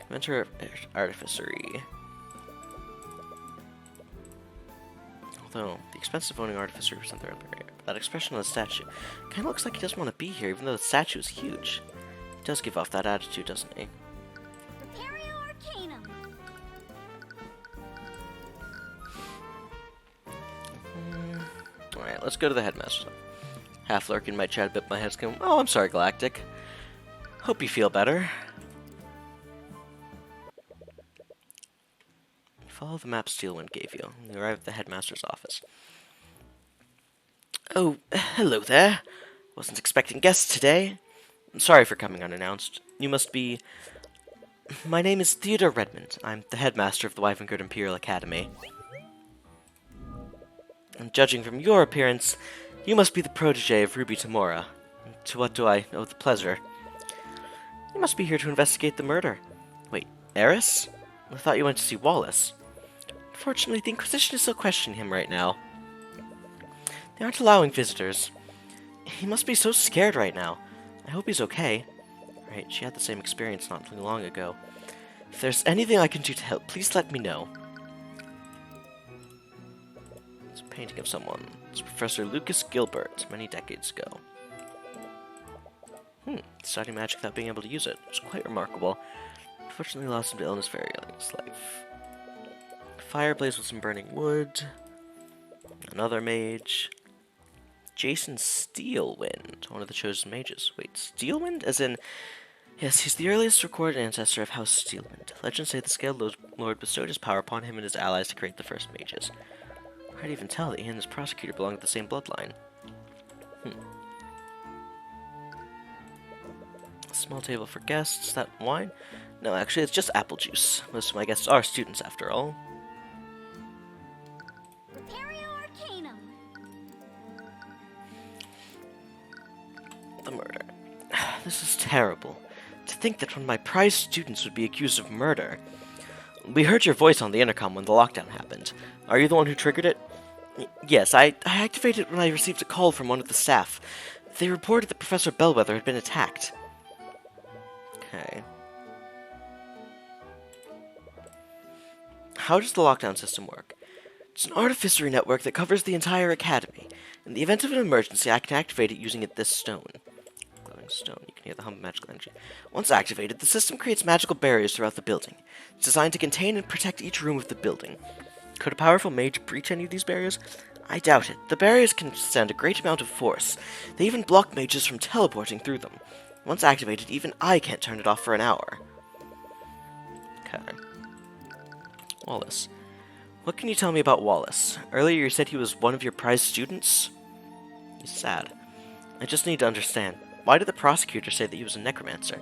Inventor of artificery. Although, the expense of owning artificery percent their barrier. That expression on the statue kind of looks like he doesn't want to be here, even though the statue is huge. He does give off that attitude, doesn't he? Alright, let's go to the headmaster's office. Half lurking might chat a bit, my head's going, oh, I'm sorry, Galactic. Hope you feel better. Follow the map Steelwind gave you. You arrive at the headmaster's office. Oh, hello there. Wasn't expecting guests today. I'm sorry for coming unannounced. You must be... My name is Theodore Redmond. I'm the headmaster of the Wyvengard Imperial Academy. And judging from your appearance, you must be the protege of Ruby Tamora. To what do I owe the pleasure? You must be here to investigate the murder. Wait, Eris? I thought you went to see Wallace. Unfortunately, the Inquisition is still questioning him right now. They aren't allowing visitors. He must be so scared right now. I hope he's okay. Right, she had the same experience not too long ago. If there's anything I can do to help, please let me know. It's a painting of someone. It's Professor Lucas Gilbert, many decades ago. Studying magic without being able to use it. It's quite remarkable. Unfortunately lost him to illness very early in his life. Fireplace with some burning wood. Another mage. Jason Steelwind, one of the chosen mages. Wait, Steelwind? As in... Yes, he's the earliest recorded ancestor of House Steelwind. Legends say the Scaled Lord bestowed his power upon him and his allies to create the first mages. Hard to even tell that he and his prosecutor belong to the same bloodline. Small table for guests. Is that wine? No, actually, it's just apple juice. Most of my guests are students, after all. The murder. This is terrible. To think that one of my prized students would be accused of murder. We heard your voice on the intercom when the lockdown happened. Are you the one who triggered it? Yes, I activated it when I received a call from one of the staff. They reported that Professor Bellwether had been attacked. Okay. How does the lockdown system work? It's an artificery network that covers the entire academy. In the event of an emergency, I can activate it using this stone. Glowing stone. You can hear the hum of magical energy. Once activated, the system creates magical barriers throughout the building. It's designed to contain and protect each room of the building. Could a powerful mage breach any of these barriers? I doubt it. The barriers can withstand a great amount of force. They even block mages from teleporting through them. Once activated, even I can't turn it off for an hour. Okay. Wallace. What can you tell me about Wallace? Earlier you said he was one of your prized students? He's sad. I just need to understand. Why did the prosecutor say that he was a necromancer?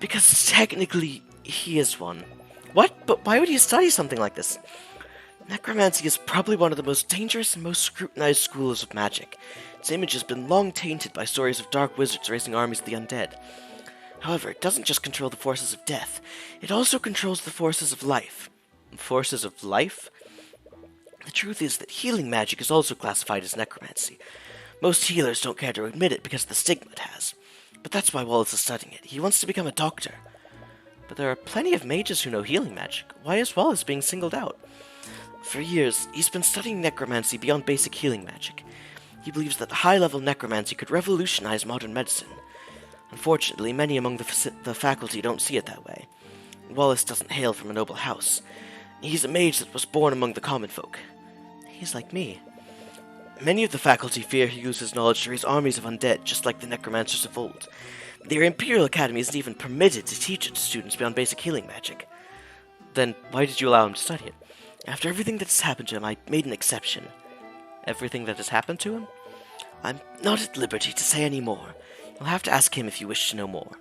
Because technically, he is one. What? But why would he study something like this? Necromancy is probably one of the most dangerous and most scrutinized schools of magic. Its image has been long tainted by stories of dark wizards raising armies of the undead. However, it doesn't just control the forces of death, it also controls the forces of life. Forces of life? The truth is that healing magic is also classified as necromancy. Most healers don't care to admit it because of the stigma it has. But that's why Wallace is studying it. He wants to become a doctor. But there are plenty of mages who know healing magic. Why is Wallace being singled out? For years, he's been studying necromancy beyond basic healing magic. He believes that high-level necromancy could revolutionize modern medicine. Unfortunately, many among the faculty don't see it that way. Wallace doesn't hail from a noble house. He's a mage that was born among the common folk. He's like me. Many of the faculty fear he uses his knowledge to raise armies of undead, just like the necromancers of old. Their Imperial Academy isn't even permitted to teach it to students beyond basic healing magic. Then why did you allow him to study it? After everything that has happened to him, I made an exception. Everything that has happened to him? I'm not at liberty to say any more. You'll have to ask him if you wish to know more.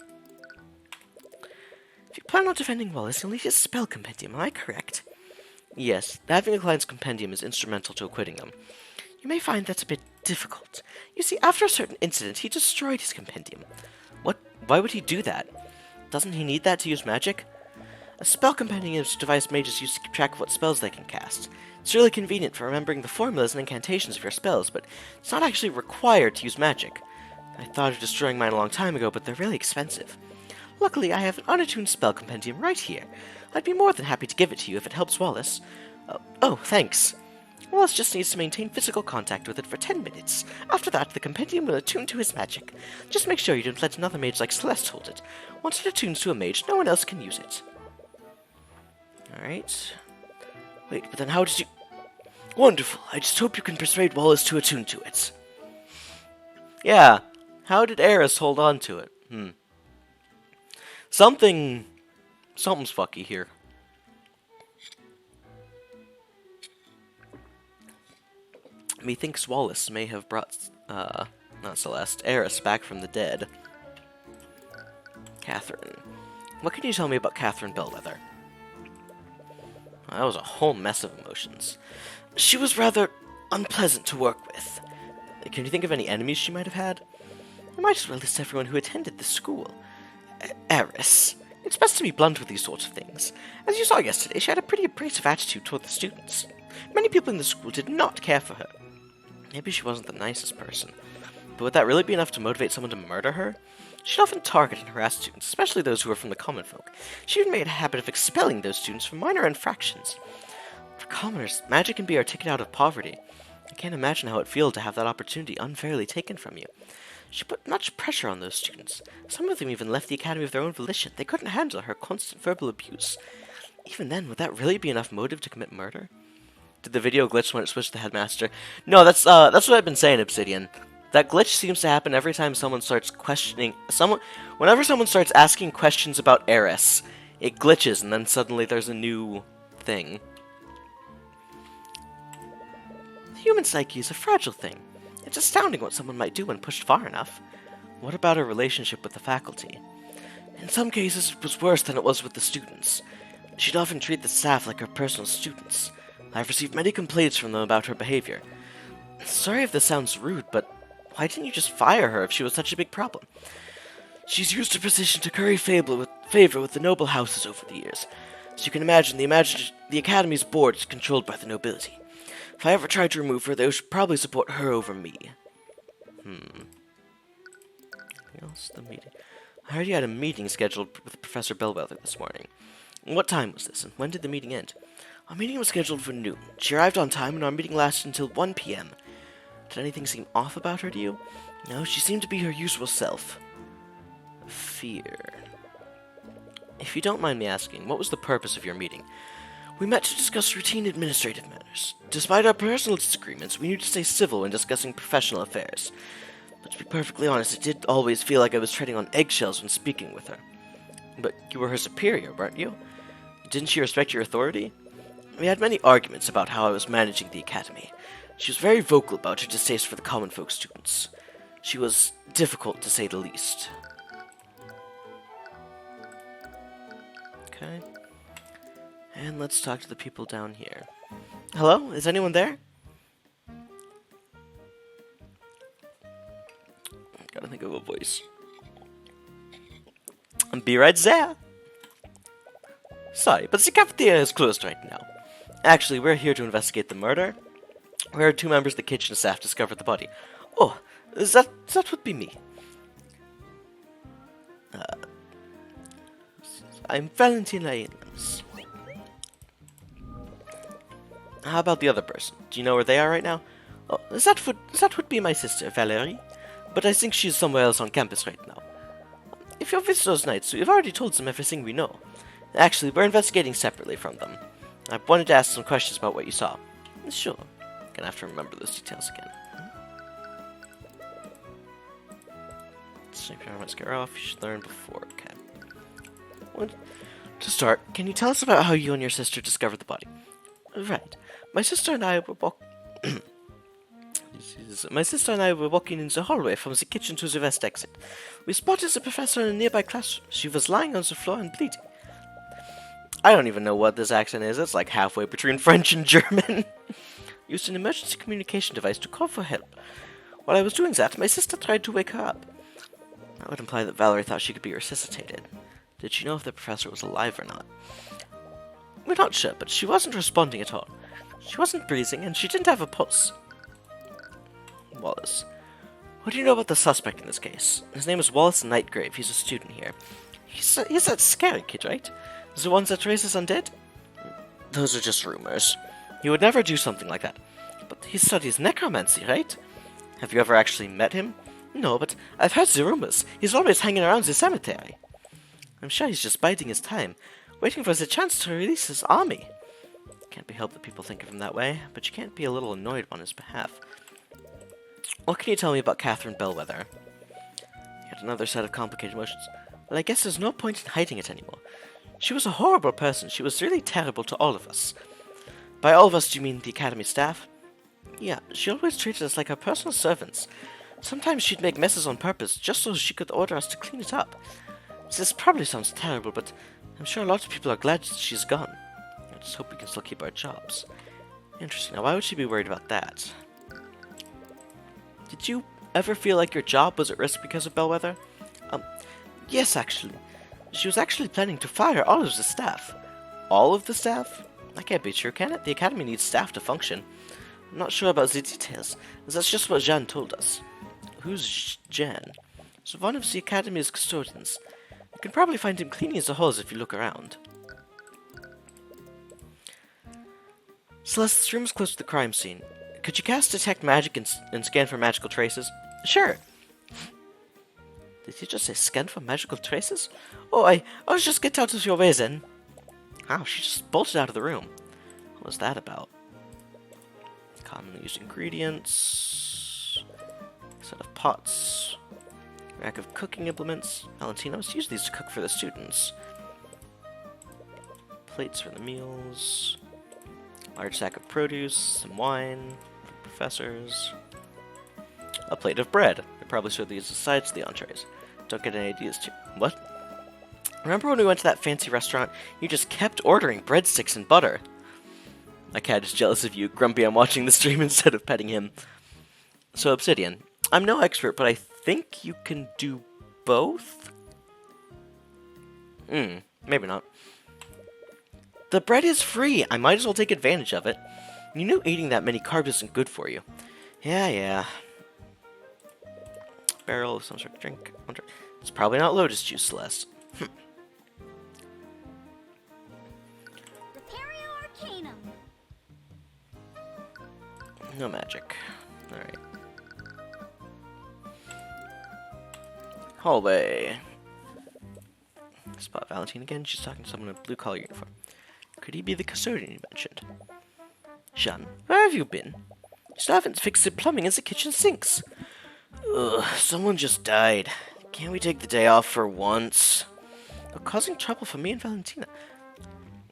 If you plan on defending Wallace, you'll need his spell compendium, am I correct? Yes, having a client's compendium is instrumental to acquitting him. You may find that's a bit difficult. You see, after a certain incident, he destroyed his compendium. What? Why would he do that? Doesn't he need that to use magic? A spell compendium is a device mages use to keep track of what spells they can cast. It's really convenient for remembering the formulas and incantations of your spells, but it's not actually required to use magic. I thought of destroying mine a long time ago, but they're really expensive. Luckily, I have an unattuned spell compendium right here. I'd be more than happy to give it to you if it helps Wallace. Oh, thanks. Wallace just needs to maintain physical contact with it for 10 minutes. After that, the compendium will attune to his magic. Just make sure you don't let another mage like Celeste hold it. Once it attunes to a mage, no one else can use it. Alright. Wait, but then how did you... Wonderful. I just hope you can persuade Wallace to attune to it. Yeah. How did Eris hold on to it? Something's fucky here. Methinks Wallace may have brought, not Celeste, Eris back from the dead. Catherine. What can you tell me about Catherine Bellwether? That was a whole mess of emotions. She was rather unpleasant to work with. Can you think of any enemies she might have had? I might as well list everyone who attended the school. Eris. It's best to be blunt with these sorts of things. As you saw yesterday, she had a pretty abrasive attitude toward the students. Many people in the school did not care for her. Maybe she wasn't the nicest person. But would that really be enough to motivate someone to murder her? She'd often target and harass students, especially those who were from the common folk. She even made a habit of expelling those students for minor infractions. For commoners, magic can be our ticket out of poverty. I can't imagine how it feels to have that opportunity unfairly taken from you. She put much pressure on those students. Some of them even left the academy of their own volition. They couldn't handle her constant verbal abuse. Even then, would that really be enough motive to commit murder? Did the video glitch when it switched to the headmaster? No, that's what I've been saying, Obsidian. That glitch seems to happen every time someone starts questioning whenever someone starts asking questions about Eris, it glitches and then suddenly there's a new thing. The human psyche is a fragile thing. It's astounding what someone might do when pushed far enough. What about her relationship with the faculty? In some cases, it was worse than it was with the students. She'd often treat the staff like her personal students. I've received many complaints from them about her behavior. Sorry if this sounds rude, but why didn't you just fire her if she was such a big problem? She's used her position to curry favor with the noble houses over the years. As you can imagine, the Academy's board is controlled by the nobility. If I ever tried to remove her, they would probably support her over me. Anything else? The meeting. I heard you had a meeting scheduled with Professor Bellwether this morning. What time was this, and when did the meeting end? Our meeting was scheduled for noon. She arrived on time, and our meeting lasted until 1 p.m. Did anything seem off about her to you? No, she seemed to be her usual self. Fear. If you don't mind me asking, what was the purpose of your meeting? We met to discuss routine administrative matters. Despite our personal disagreements, we knew to stay civil when discussing professional affairs. But to be perfectly honest, it did always feel like I was treading on eggshells when speaking with her. But you were her superior, weren't you? Didn't she respect your authority? We had many arguments about how I was managing the academy. She was very vocal about her distaste for the common folk students. She was difficult, to say the least. Okay. And let's talk to the people down here. Hello? Is anyone there? Gotta think of a voice. Be right there. Sorry, but the cafeteria is closed right now. Actually, we're here to investigate the murder. Where 2 members of the kitchen staff discovered the body. Oh, that would be me. I'm Valentina Abrams. How about the other person? Do you know where they are right now? Oh, that would be my sister, Valerie. But I think she's somewhere else on campus right now. If you're visitors nights, we've already told them everything we know. Actually, we're investigating separately from them. I wanted to ask some questions about what you saw. Sure. Gonna have to remember those details again. Sniper armor scare off. You should learn before. Okay. Well, to start, can you tell us about how you and your sister discovered the body? Right. My sister and I were walking in the hallway from the kitchen to the west exit. We spotted the professor in a nearby classroom. She was lying on the floor and bleeding. I don't even know what this accent is. It's like halfway between French and German. Used an emergency communication device to call for help. While I was doing that, my sister tried to wake her up. That would imply that Valerie thought she could be resuscitated. Did she know if the professor was alive or not? We're not sure, but she wasn't responding at all. She wasn't breathing, and she didn't have a pulse. Wallace. What do you know about the suspect in this case? His name is Wallace Nightgrave. He's a student here. He's that scary kid, right? The ones that raises undead? Those are just rumors. He would never do something like that. But he studies necromancy, right? Have you ever actually met him? No, but I've heard the rumors. He's always hanging around the cemetery. I'm sure he's just biding his time, waiting for the chance to release his army. Can't be helped that people think of him that way, but you can't be a little annoyed on his behalf. What can you tell me about Catherine Bellwether? Yet another set of complicated emotions. Well, I guess there's no point in hiding it anymore. She was a horrible person. She was really terrible to all of us. By all of us, do you mean the academy staff? Yeah, she always treated us like her personal servants. Sometimes she'd make messes on purpose, just so she could order us to clean it up. This probably sounds terrible, but I'm sure a lot of people are glad she's gone. I just hope we can still keep our jobs. Interesting. Now, why would she be worried about that? Did you ever feel like your job was at risk because of Bellwether? Yes, actually. She was actually planning to fire all of the staff. All of the staff? That can't be true, can it? The academy needs staff to function. I'm not sure about the details, as that's just what Jean told us. Who's Jean? He's one of the academy's custodians. You can probably find him cleaning the halls if you look around. Celeste, this room is close to the crime scene. Could you cast Detect Magic and scan for magical traces? Sure. Did you just say scan for magical traces? Oh, I'll just get out of your way then. Wow, she just bolted out of the room. What was that about? Commonly used ingredients. Set of pots. Rack of cooking implements. Valentinos use these to cook for the students. Plates for the meals. Large sack of produce. Some wine. For professors. A plate of bread. They probably serve these as sides to the entrees. Don't get any ideas too. What? Remember when we went to that fancy restaurant? You just kept ordering breadsticks and butter. My cat is jealous of you. Grumpy, I'm watching the stream instead of petting him. So, Obsidian. I'm no expert, but I think you can do both? Maybe not. The bread is free. I might as well take advantage of it. You know eating that many carbs isn't good for you. Yeah. Barrel of some sort of drink. It's probably not lotus juice, Celeste. No magic. Alright. Hallway. Spot Valentine again. She's talking to someone in a blue-collar uniform. Could he be the custodian you mentioned? Jean, where have you been? You still haven't fixed the plumbing in the kitchen sinks. Ugh, someone just died. Can't we take the day off for once? They're causing trouble for me and Valentina.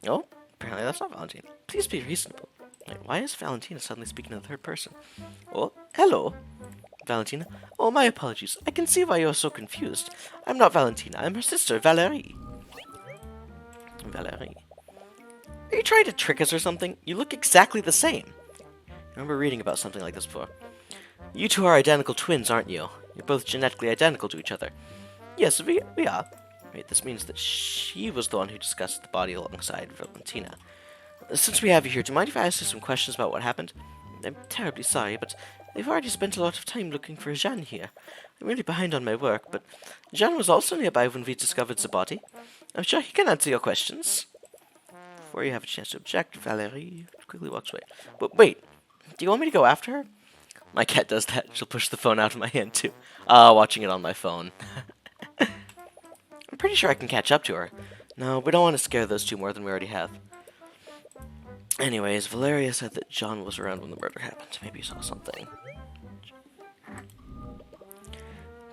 Oh, apparently that's not Valentina. Please be reasonable. Wait, why is Valentina suddenly speaking in the third person? Oh, hello. Valentina? Oh, my apologies. I can see why you're so confused. I'm not Valentina. I'm her sister, Valerie. Valerie. Are you trying to trick us or something? You look exactly the same. I remember reading about something like this before. You two are identical twins, aren't you? You're both genetically identical to each other. Yes, we are. Wait, this means that she was the one who discussed the body alongside Valentina. Since we have you here, do you mind if I ask you some questions about what happened? I'm terribly sorry, but I've already spent a lot of time looking for Jeanne here. I'm really behind on my work, but Jeanne was also nearby when we discovered the body. I'm sure he can answer your questions. Before you have a chance to object, Valerie quickly walks away. But wait, do you want me to go after her? My cat does that. She'll push the phone out of my hand, too. Watching it on my phone. I'm pretty sure I can catch up to her. No, we don't want to scare those two more than we already have. Anyways, Valeria said that John was around when the murder happened. Maybe he saw something.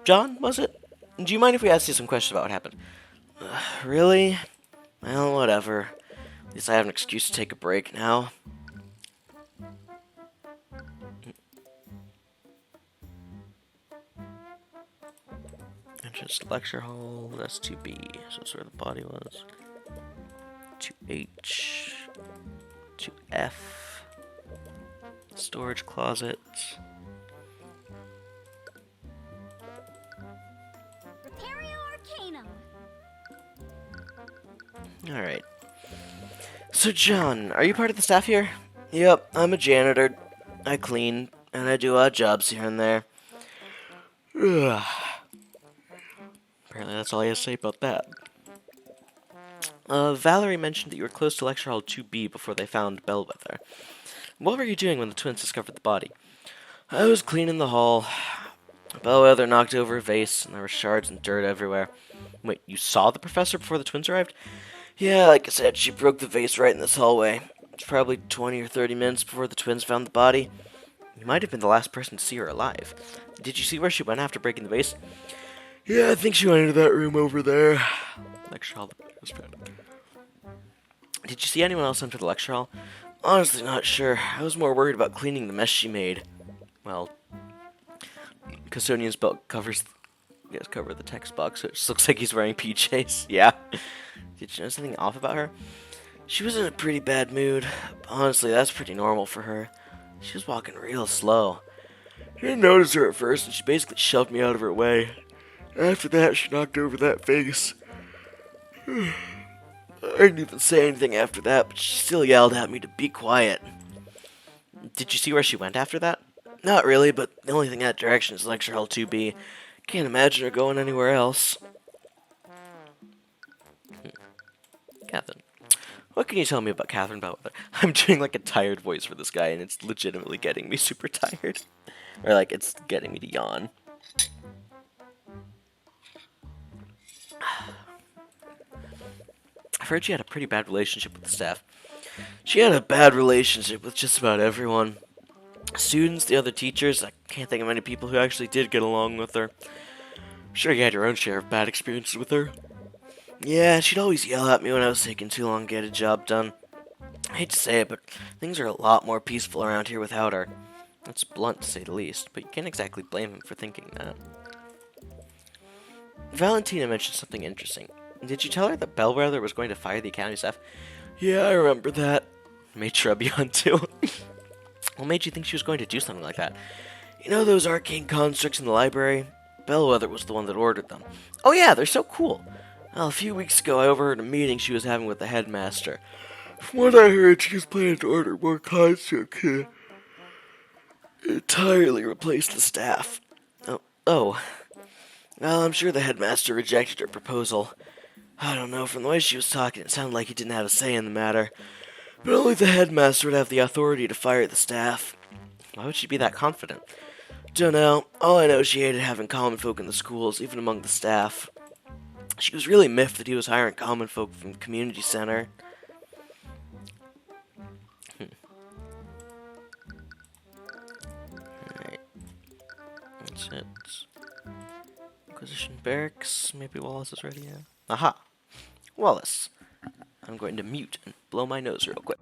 John, was it? Do you mind if we ask you some questions about what happened? Really? Well, whatever. At least I have an excuse to take a break now. Entrance to lecture hall. That's 2B. So that's where the body was. 2H. 2F. Storage closet. Alright. So, John, are you part of the staff here? Yep, I'm a janitor. I clean, and I do odd jobs here and there. Ugh. Apparently that's all I have to say about that. Valerie mentioned that you were close to Lecture Hall 2B before they found Bellwether. What were you doing when the twins discovered the body? I was cleaning the hall. Bellwether knocked over a vase, and there were shards and dirt everywhere. Wait, you saw the professor before the twins arrived? Yeah, like I said, she broke the vase right in this hallway. It's probably 20 or 30 minutes before the twins found the body. You might have been the last person to see her alive. Did you see where she went after breaking the vase? Yeah, I think she went into that room over there. Lecture hall was found. Did you see anyone else enter the lecture hall? Honestly, not sure. I was more worried about cleaning the mess she made. Well, custodian's belt covers cover the text box, so it just looks like he's wearing PJs. Yeah. Did you know something off about her? She was in a pretty bad mood. Honestly, that's pretty normal for her. She was walking real slow. I didn't notice her at first, and she basically shoved me out of her way. After that, she knocked over that vase. I didn't even say anything after that, but she still yelled at me to be quiet. Did you see where she went after that? Not really, but the only thing that direction is Lecture Hall 2B. Can't imagine her going anywhere else. Catherine. What can you tell me about Catherine Bellwether? I'm doing like a tired voice for this guy, and it's legitimately getting me super tired. Or like, it's getting me to yawn. I've heard she had a pretty bad relationship with the staff. She had a bad relationship with just about everyone. Students, the other teachers, I can't think of many people who actually did get along with her. I'm sure you had your own share of bad experiences with her. Yeah, she'd always yell at me when I was taking too long to get a job done. I hate to say it, but things are a lot more peaceful around here without her. That's blunt to say the least, but you can't exactly blame him for thinking that. Valentina mentioned something interesting. Did you tell her that Bellwether was going to fire the academy staff? Yeah, I remember that. Made sure I'd be on too. What made you think she was going to do something like that? You know those arcane constructs in the library? Bellwether was the one that ordered them. Oh yeah, they're so cool. Well, a few weeks ago I overheard a meeting she was having with the headmaster. From what I heard, she was planning to order more constructs to entirely replace the staff. Oh. Well, I'm sure the headmaster rejected her proposal. I don't know, from the way she was talking, it sounded like he didn't have a say in the matter. But only the headmaster would have the authority to fire the staff. Why would she be that confident? Dunno. All I know is she hated having common folk in the schools, even among the staff. She was really miffed that he was hiring common folk from the community center. Alright. That's it. Inquisition barracks. Maybe Wallace is ready now. Aha! Wallace. I'm going to mute and blow my nose real quick.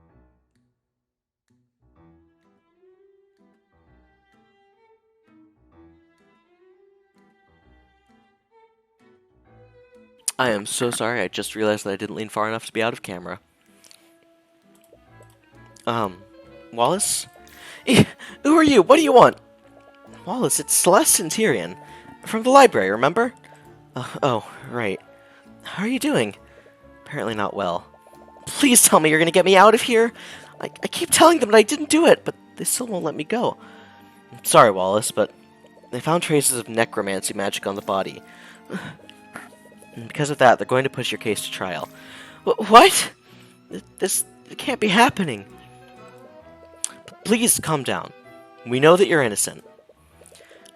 I am so sorry, I just realized that I didn't lean far enough to be out of camera. Wallace? Who are you? What do you want? Wallace, it's Celeste and Tyrion. From the library, remember? Oh, right. How are you doing? Apparently not well. Please tell me you're gonna get me out of here! I keep telling them that I didn't do it, but they still won't let me go. I'm sorry, Wallace, but they found traces of necromancy magic on the body. And because of that, they're going to push your case to trial. What? This can't be happening. Please calm down. We know that you're innocent.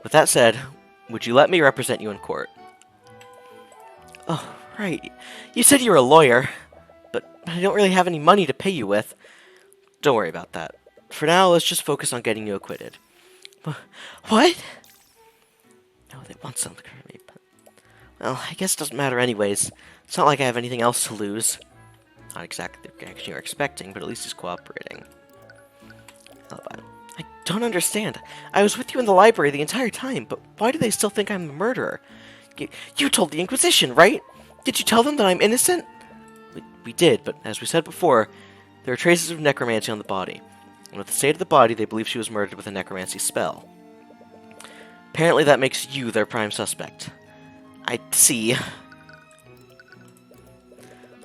With that said, would you let me represent you in court? Oh, right. You said you were a lawyer, but I don't really have any money to pay you with. Don't worry about that. For now, let's just focus on getting you acquitted. What? No, they want something from me, but... Well, I guess it doesn't matter anyways. It's not like I have anything else to lose. Not exactly the reaction you're expecting, but at least he's cooperating. I don't understand. I was with you in the library the entire time, but why do they still think I'm the murderer? You told the Inquisition, right? Did you tell them that I'm innocent? We did, but as we said before, there are traces of necromancy on the body. And with the state of the body, they believe she was murdered with a necromancy spell. Apparently that makes you their prime suspect. I see.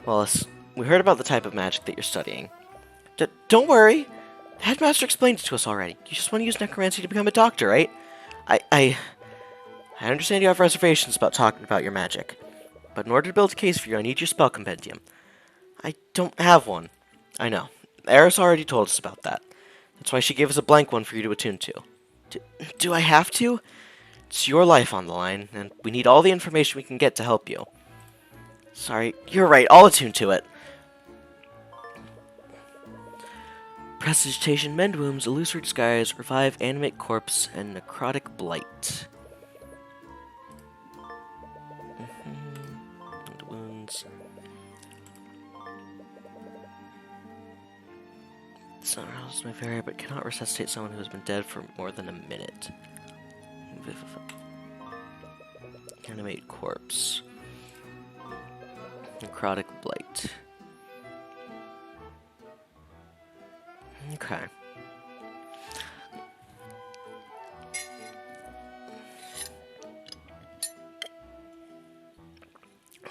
Wallace, we heard about the type of magic that you're studying. Don't worry. The headmaster explained it to us already. You just want to use necromancy to become a doctor, right? I understand you have reservations about talking about your magic. But in order to build a case for you, I need your spell compendium. I don't have one. I know. Eris already told us about that. That's why she gave us a blank one for you to attune to. Do I have to? It's your life on the line, and we need all the information we can get to help you. Sorry, you're right. I'll attune to it. Prestidigitation, mend wounds, illusory disguise, revive, animate corpse, and necrotic blight. Mend wounds. Someone else may vary, but cannot resuscitate someone who has been dead for more than a minute. Animate corpse. Necrotic blight. Okay.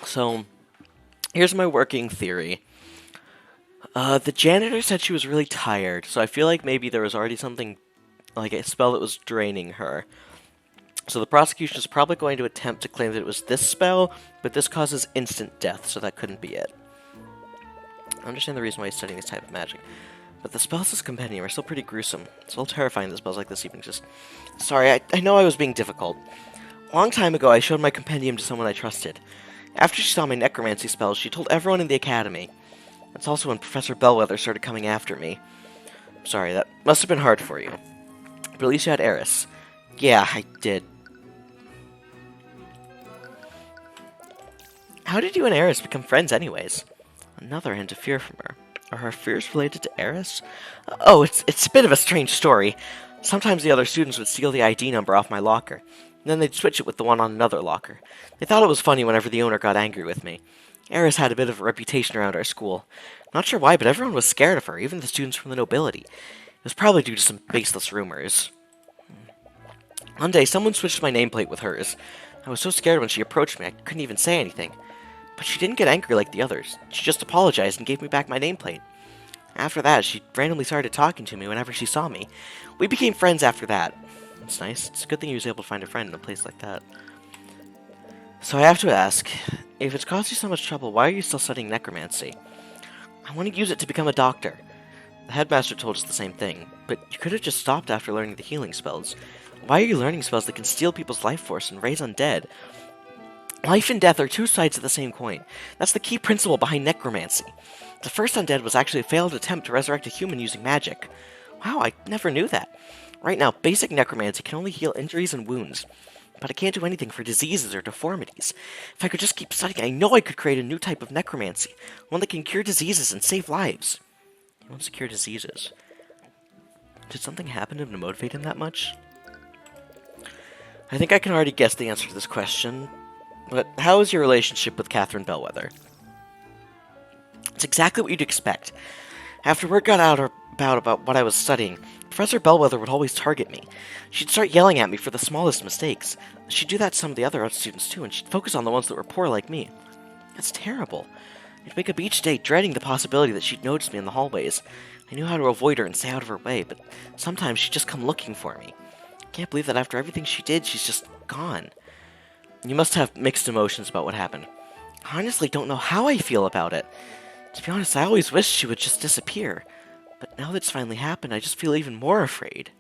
So, here's my working theory. The janitor said she was really tired, so I feel like maybe there was already something, like a spell that was draining her. So the prosecution is probably going to attempt to claim that it was this spell, but this causes instant death, so that couldn't be it. I understand the reason why he's studying this type of magic. But the spells in this compendium are still pretty gruesome. It's a little terrifying that spells like this even exist. Sorry, I know I was being difficult. A long time ago, I showed my compendium to someone I trusted. After she saw my necromancy spells, she told everyone in the academy. That's also when Professor Bellwether started coming after me. Sorry, that must have been hard for you. But at least you had Eris. Yeah, I did. How did you and Eris become friends anyways? Another hint of fear from her. Are her fears related to Eris? Oh, it's a bit of a strange story. Sometimes the other students would steal the ID number off my locker, and then they'd switch it with the one on another locker. They thought it was funny whenever the owner got angry with me. Eris had a bit of a reputation around our school. Not sure why, but everyone was scared of her, even the students from the nobility. It was probably due to some baseless rumors. One day, someone switched my nameplate with hers. I was so scared when she approached me, I couldn't even say anything. But she didn't get angry like the others. She just apologized and gave me back my nameplate. After that, she randomly started talking to me whenever she saw me. We became friends after that. It's nice. It's a good thing he was able to find a friend in a place like that. So I have to ask, if it's caused you so much trouble, why are you still studying necromancy? I want to use it to become a doctor. The headmaster told us the same thing, but you could have just stopped after learning the healing spells. Why are you learning spells that can steal people's life force and raise undead? Life and death are two sides of the same coin. That's the key principle behind necromancy. The first undead was actually a failed attempt to resurrect a human using magic. Wow, I never knew that. Right now, basic necromancy can only heal injuries and wounds, but it can't do anything for diseases or deformities. If I could just keep studying, I know I could create a new type of necromancy, one that can cure diseases and save lives. He wants to cure diseases. Did something happen to him to motivate him that much? I think I can already guess the answer to this question, but how is your relationship with Catherine Bellwether? It's exactly what you'd expect. After word got out about what I was studying, Professor Bellwether would always target me. She'd start yelling at me for the smallest mistakes. She'd do that to some of the other students too, and she'd focus on the ones that were poor like me. That's terrible. I'd wake up each day dreading the possibility that she'd notice me in the hallways. I knew how to avoid her and stay out of her way, but sometimes she'd just come looking for me. I can't believe that after everything she did, she's just gone. You must have mixed emotions about what happened. I honestly don't know how I feel about it. To be honest, I always wished she would just disappear. But now that it's finally happened, I just feel even more afraid.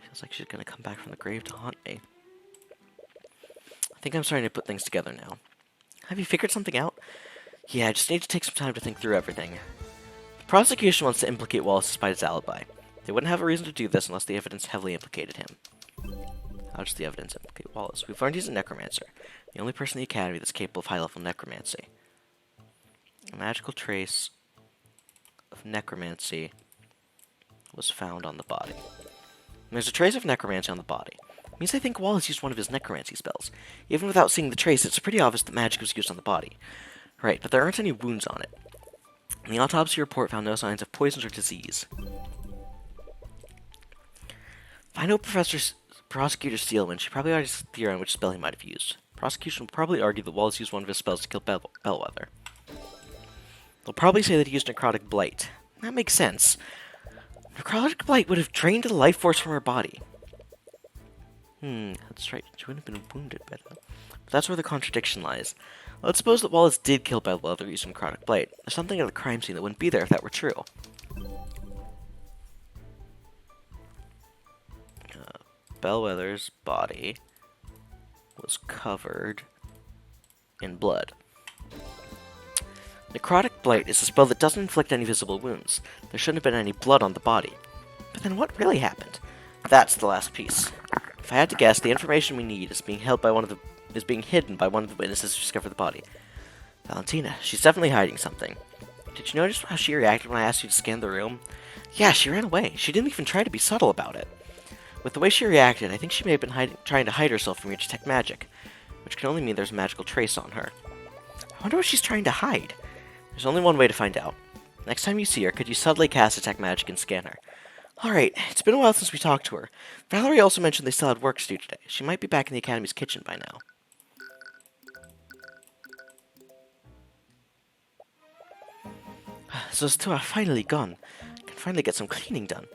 Feels like she's gonna come back from the grave to haunt me. I think I'm starting to put things together now. Have you figured something out? Yeah, I just need to take some time to think through everything. The prosecution wants to implicate Wallace despite his alibi. They wouldn't have a reason to do this unless the evidence heavily implicated him. How does the evidence implicate Wallace? We've learned he's a necromancer, the only person in the Academy that's capable of high-level necromancy. A magical trace of necromancy was found on the body. There's a trace of necromancy on the body. It means I think Wallace used one of his necromancy spells. Even without seeing the trace, it's pretty obvious that magic was used on the body. Right, but there aren't any wounds on it. And the autopsy report found no signs of poison or disease. If I know Prosecutor Steelman, she probably already has a theory on which spell he might have used. Prosecution will probably argue that Wallace used one of his spells to kill Bellwether. They'll probably say that he used Necrotic Blight. That makes sense. Necrotic Blight would have drained the life force from her body. That's right. She wouldn't have been wounded by that. But that's where the contradiction lies. Let's suppose that Wallace did kill Bellwether using Necrotic Blight. There's something at the crime scene that wouldn't be there if that were true. Bellwether's body was covered in blood. Necrotic Blight is a spell that doesn't inflict any visible wounds. There shouldn't have been any blood on the body. But then what really happened? That's the last piece. If I had to guess, the information we need is being hidden by one of the witnesses who discovered the body. Valentina. She's definitely hiding something. Did you notice how she reacted when I asked you to scan the room? Yeah, she ran away. She didn't even try to be subtle about it. With the way she reacted, I think she may have been trying to hide herself from your detect magic, which can only mean there's a magical trace on her. I wonder what she's trying to hide. There's only one way to find out. Next time you see her, could you subtly cast detect magic and scan her? Alright, it's been a while since we talked to her. Valerie also mentioned they still had work to do today. She might be back in the Academy's kitchen by now. So Stoa finally gone. I can finally get some cleaning done.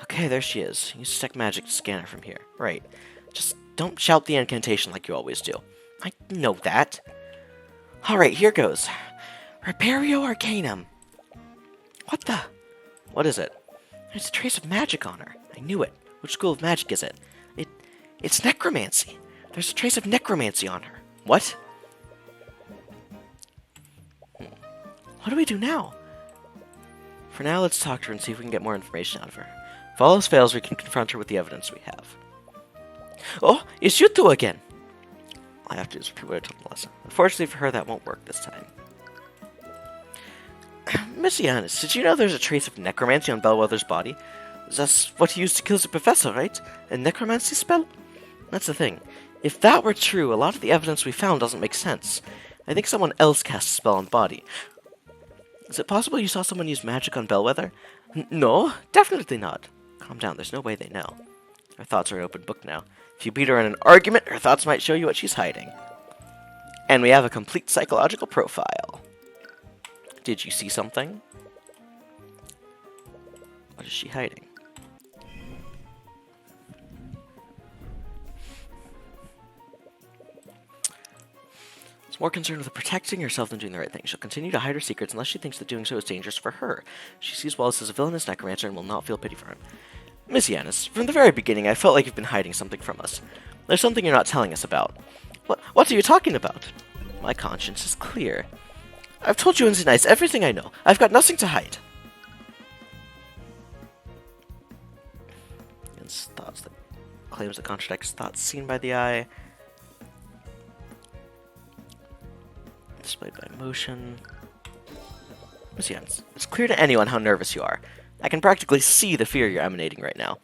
Okay, there she is. Use detect magic to scan her from here. Right. Just don't shout the incantation like you always do. I know that. Alright, here goes. Repario Arcanum. What the? What is it? There's a trace of magic on her. I knew it. Which school of magic is it? It's necromancy. There's a trace of necromancy on her. What? What do we do now? For now, let's talk to her and see if we can get more information out of her. If all else fails, we can confront her with the evidence we have. Oh, it's you two again! I have to just repeat what I told Melissa. Unfortunately for her, that won't work this time. Miss Yanis, did you know there's a trace of necromancy on Bellwether's body? That's what he used to kill the professor, right? A necromancy spell? That's the thing. If that were true, a lot of the evidence we found doesn't make sense. I think someone else cast a spell on the body. Is it possible you saw someone use magic on Bellwether? No, definitely not. Calm down, there's no way they know. Her thoughts are an open book now. If you beat her in an argument, her thoughts might show you what she's hiding. And we have a complete psychological profile. Did you see something? What is she hiding? She's more concerned with protecting herself than doing the right thing. She'll continue to hide her secrets unless she thinks that doing so is dangerous for her. She sees Wallace as a villainous necromancer and will not feel pity for him. Miss Yanis, from the very beginning, I felt like you've been hiding something from us. There's something you're not telling us about. What are you talking about? My conscience is clear. I've told you in the nice everything I know. I've got nothing to hide. It's thoughts that claims that contradicts thoughts seen by the eye. Displayed by motion. Miss Yanis, it's clear to anyone how nervous you are. I can practically see the fear you're emanating right now.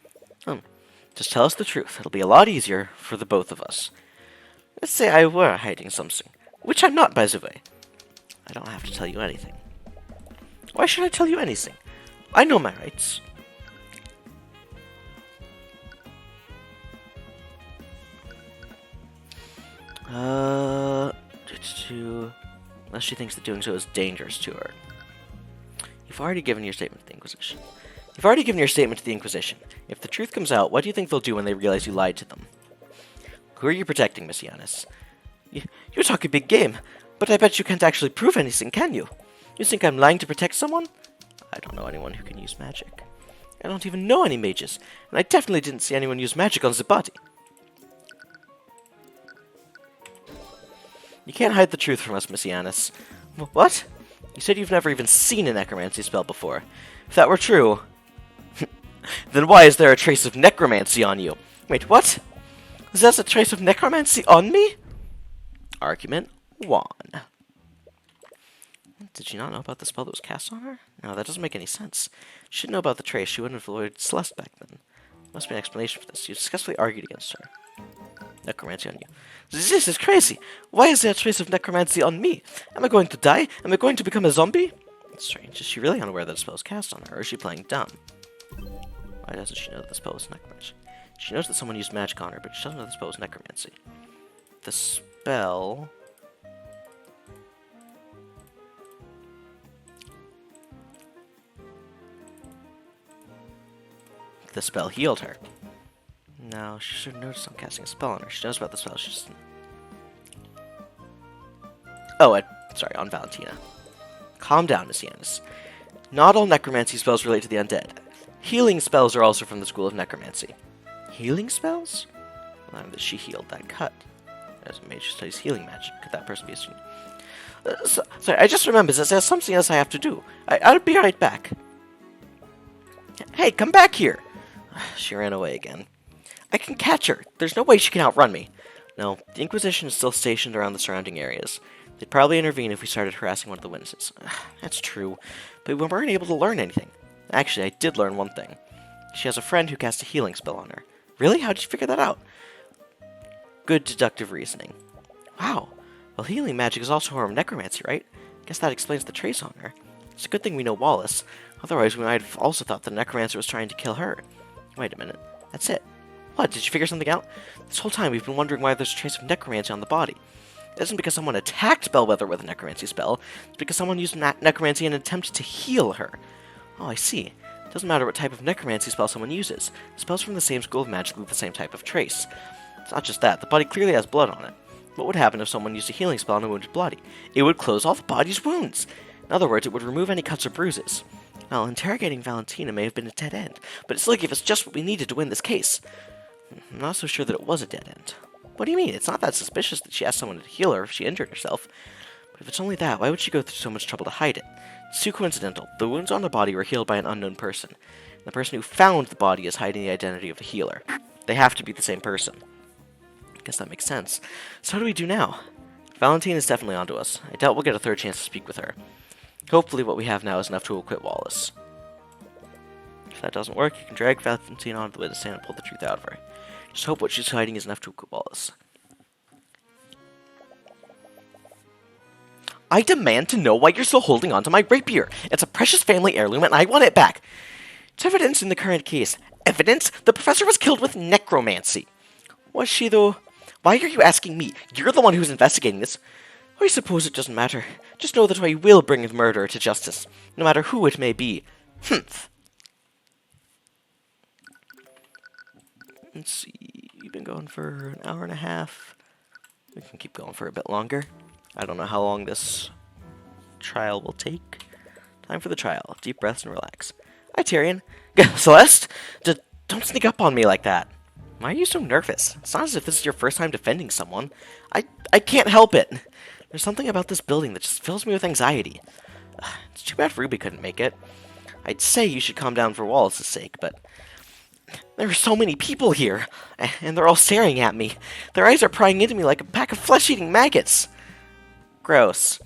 Just tell us the truth. It'll be a lot easier for the both of us. Let's say I were hiding something, which I'm not, by the way. I don't have to tell you anything. Why should I tell you anything? I know my rights. Unless she thinks that doing so is dangerous to her. You've already given your statement to the Inquisition. If the truth comes out, what do you think they'll do when they realize you lied to them? Who are you protecting, Miss Yanis? You talk a big game, but I bet you can't actually prove anything, can you? You think I'm lying to protect someone? I don't know anyone who can use magic. I don't even know any mages, and I definitely didn't see anyone use magic on the body. You can't hide the truth from us, Miss Yanis. What? You said you've never even seen a necromancy spell before. If that were true, then why is there a trace of necromancy on you? Wait, what? There's a trace of necromancy on me? Argument 1. Did she not know about the spell that was cast on her? No, that doesn't make any sense. She didn't know about the trace. She wouldn't have avoided Celeste back then. Must be an explanation for this. You successfully argued against her. Necromancy on you. This is crazy. Why is there a trace of necromancy on me? Am I going to die? Am I going to become a zombie? It's strange. Is she really unaware that the spell is cast on her, or is she playing dumb? Why doesn't she know that the spell is necromancy? She knows that someone used magic on her, but she doesn't know the spell is necromancy. The spell... The spell healed her. No, she should have noticed I'm casting a spell on her. She knows about the spell, she just... Oh, sorry, on Valentina. Calm down, Miss Yanis. Not all necromancy spells relate to the undead. Healing spells are also from the school of necromancy. Healing spells? Well, that she healed that cut. As a mage who studies healing magic, could that person be a student? Sorry, I just remembered that there's something else I have to do. I'll be right back. Hey, come back here! She ran away again. I can catch her. There's no way she can outrun me. No, the Inquisition is still stationed around the surrounding areas. They'd probably intervene if we started harassing one of the witnesses. That's true, but we weren't able to learn anything. Actually, I did learn one thing. She has a friend who cast a healing spell on her. Really? How did you figure that out? Good deductive reasoning. Wow. Well, healing magic is also a form of necromancy, right? Guess that explains the trace on her. It's a good thing we know Wallace. Otherwise, we might have also thought the necromancer was trying to kill her. Wait a minute. That's it. What? Did you figure something out? This whole time we've been wondering why there's a trace of necromancy on the body. It isn't because someone attacked Bellwether with a necromancy spell. It's because someone used necromancy in an attempt to heal her. Oh, I see. It doesn't matter what type of necromancy spell someone uses. The spell's from the same school of magic with the same type of trace. It's not just that. The body clearly has blood on it. What would happen if someone used a healing spell on a wounded body? It would close all the body's wounds. In other words, it would remove any cuts or bruises. Well, interrogating Valentina may have been a dead end, but it still gave us just what we needed to win this case. I'm not so sure that it was a dead end. What do you mean? It's not that suspicious that she asked someone to heal her if she injured herself. But if it's only that, why would she go through so much trouble to hide it? It's too coincidental. The wounds on the body were healed by an unknown person. And the person who found the body is hiding the identity of the healer. They have to be the same person. I guess that makes sense. So what do we do now? Valentine is definitely onto us. I doubt we'll get a third chance to speak with her. Hopefully what we have now is enough to acquit Wallace. If that doesn't work, you can drag Valentine onto the witness stand and pull the truth out of her. Just hope what she's hiding is enough to acquit Wallace. I demand to know why you're still holding on to my rapier. It's a precious family heirloom and I want it back. It's evidence in the current case. Evidence? The professor was killed with necromancy. Was she, though? Why are you asking me? You're the one who's investigating this. I suppose it doesn't matter. Just know that I will bring the murderer to justice, no matter who it may be. Humph. Let's see. We've been going for an hour and a half. We can keep going for a bit longer. I don't know how long this trial will take. Time for the trial. Deep breaths and relax. Hi, Tyrion. Celeste? Don't sneak up on me like that. Why are you so nervous? It's not as if this is your first time defending someone. I can't help it. There's something about this building that just fills me with anxiety. It's too bad Ruby couldn't make it. I'd say you should calm down for Wallace's sake, but there are so many people here, and they're all staring at me. Their eyes are prying into me like a pack of flesh-eating maggots. Gross.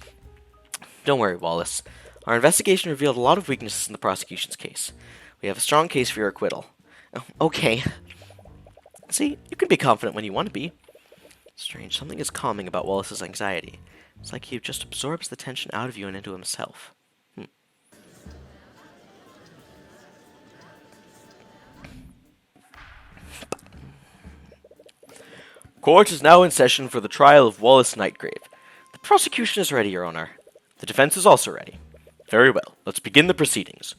Don't worry, Wallace. Our investigation revealed a lot of weaknesses in the prosecution's case. We have a strong case for your acquittal. Oh, okay. See, you can be confident when you want to be. Strange, something is calming about Wallace's anxiety. It's like he just absorbs the tension out of you and into himself. Court is now in session for the trial of Wallace Nightgrave. The prosecution is ready, Your Honor. The defense is also ready. Very well. Let's begin the proceedings.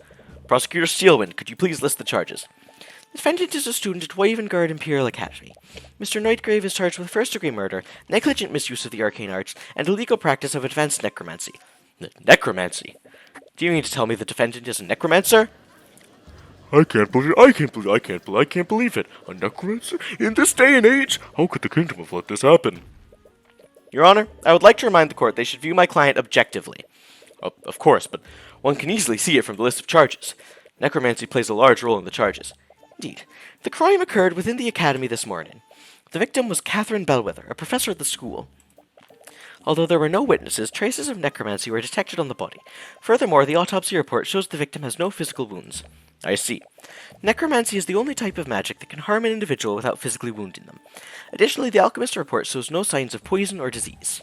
Prosecutor Steelwind, could you please list the charges? The defendant is a student at Wyvern Imperial Academy. Mr. Nightgrave is charged with first-degree murder, negligent misuse of the arcane arts, and illegal practice of advanced necromancy. Necromancy? Do you mean to tell me the defendant is a necromancer? I can't believe it. A necromancer? In this day and age? How could the kingdom have let this happen? Your Honor, I would like to remind the court they should view my client objectively. Of course, but one can easily see it from the list of charges. Necromancy plays a large role in the charges. Indeed, the crime occurred within the academy this morning. The victim was Catherine Bellwether, a professor at the school. Although there were no witnesses, traces of necromancy were detected on the body. Furthermore, the autopsy report shows the victim has no physical wounds. I see. Necromancy is the only type of magic that can harm an individual without physically wounding them. Additionally, the alchemist report shows no signs of poison or disease.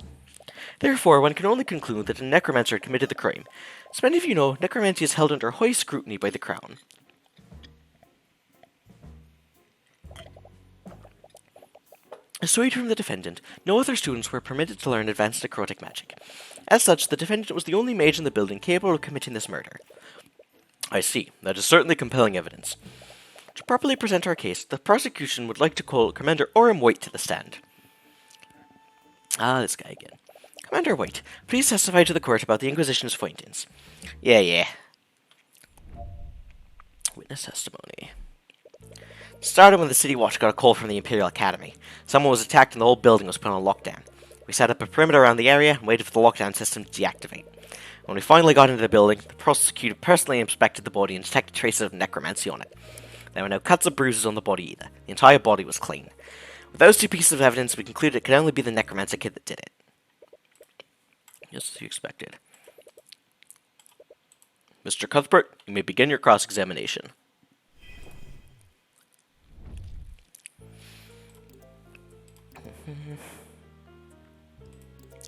Therefore, one can only conclude that a necromancer had committed the crime. As many of you know, necromancy is held under high scrutiny by the Crown. Aside from the defendant, no other students were permitted to learn advanced necrotic magic. As such, the defendant was the only mage in the building capable of committing this murder. I see. That is certainly compelling evidence. To properly present our case, the prosecution would like to call Commander Orem White to the stand. Ah, this guy again. Commander White, please testify to the court about the Inquisition's findings. Yeah. Witness testimony. Started when the City Watch got a call from the Imperial Academy. Someone was attacked and the whole building was put on lockdown. We set up a perimeter around the area and waited for the lockdown system to deactivate. When we finally got into the building, the prosecutor personally inspected the body and detected traces of necromancy on it. There were no cuts or bruises on the body either. The entire body was clean. With those two pieces of evidence, we concluded it could only be the necromancer kid that did it. Just as you expected. Mr. Cuthbert, you may begin your cross-examination.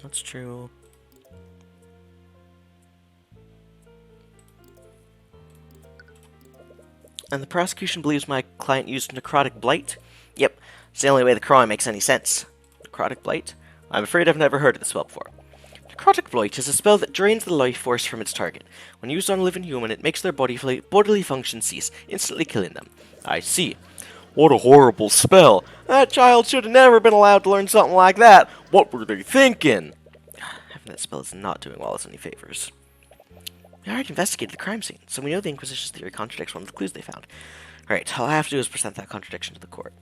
That's true. And the prosecution believes my client used necrotic blight? Yep, it's the only way the crime makes any sense. Necrotic blight? I'm afraid I've never heard of this spell before. Necrotic blight is a spell that drains the life force from its target. When used on a living human, it makes their bodily function cease, instantly killing them. I see. What a horrible spell. That child should have never been allowed to learn something like that. What were they thinking? Having that spell is not doing Wallace any favors. We already investigated the crime scene, so we know the Inquisition's theory contradicts one of the clues they found. Alright, all I have to do is present that contradiction to the court.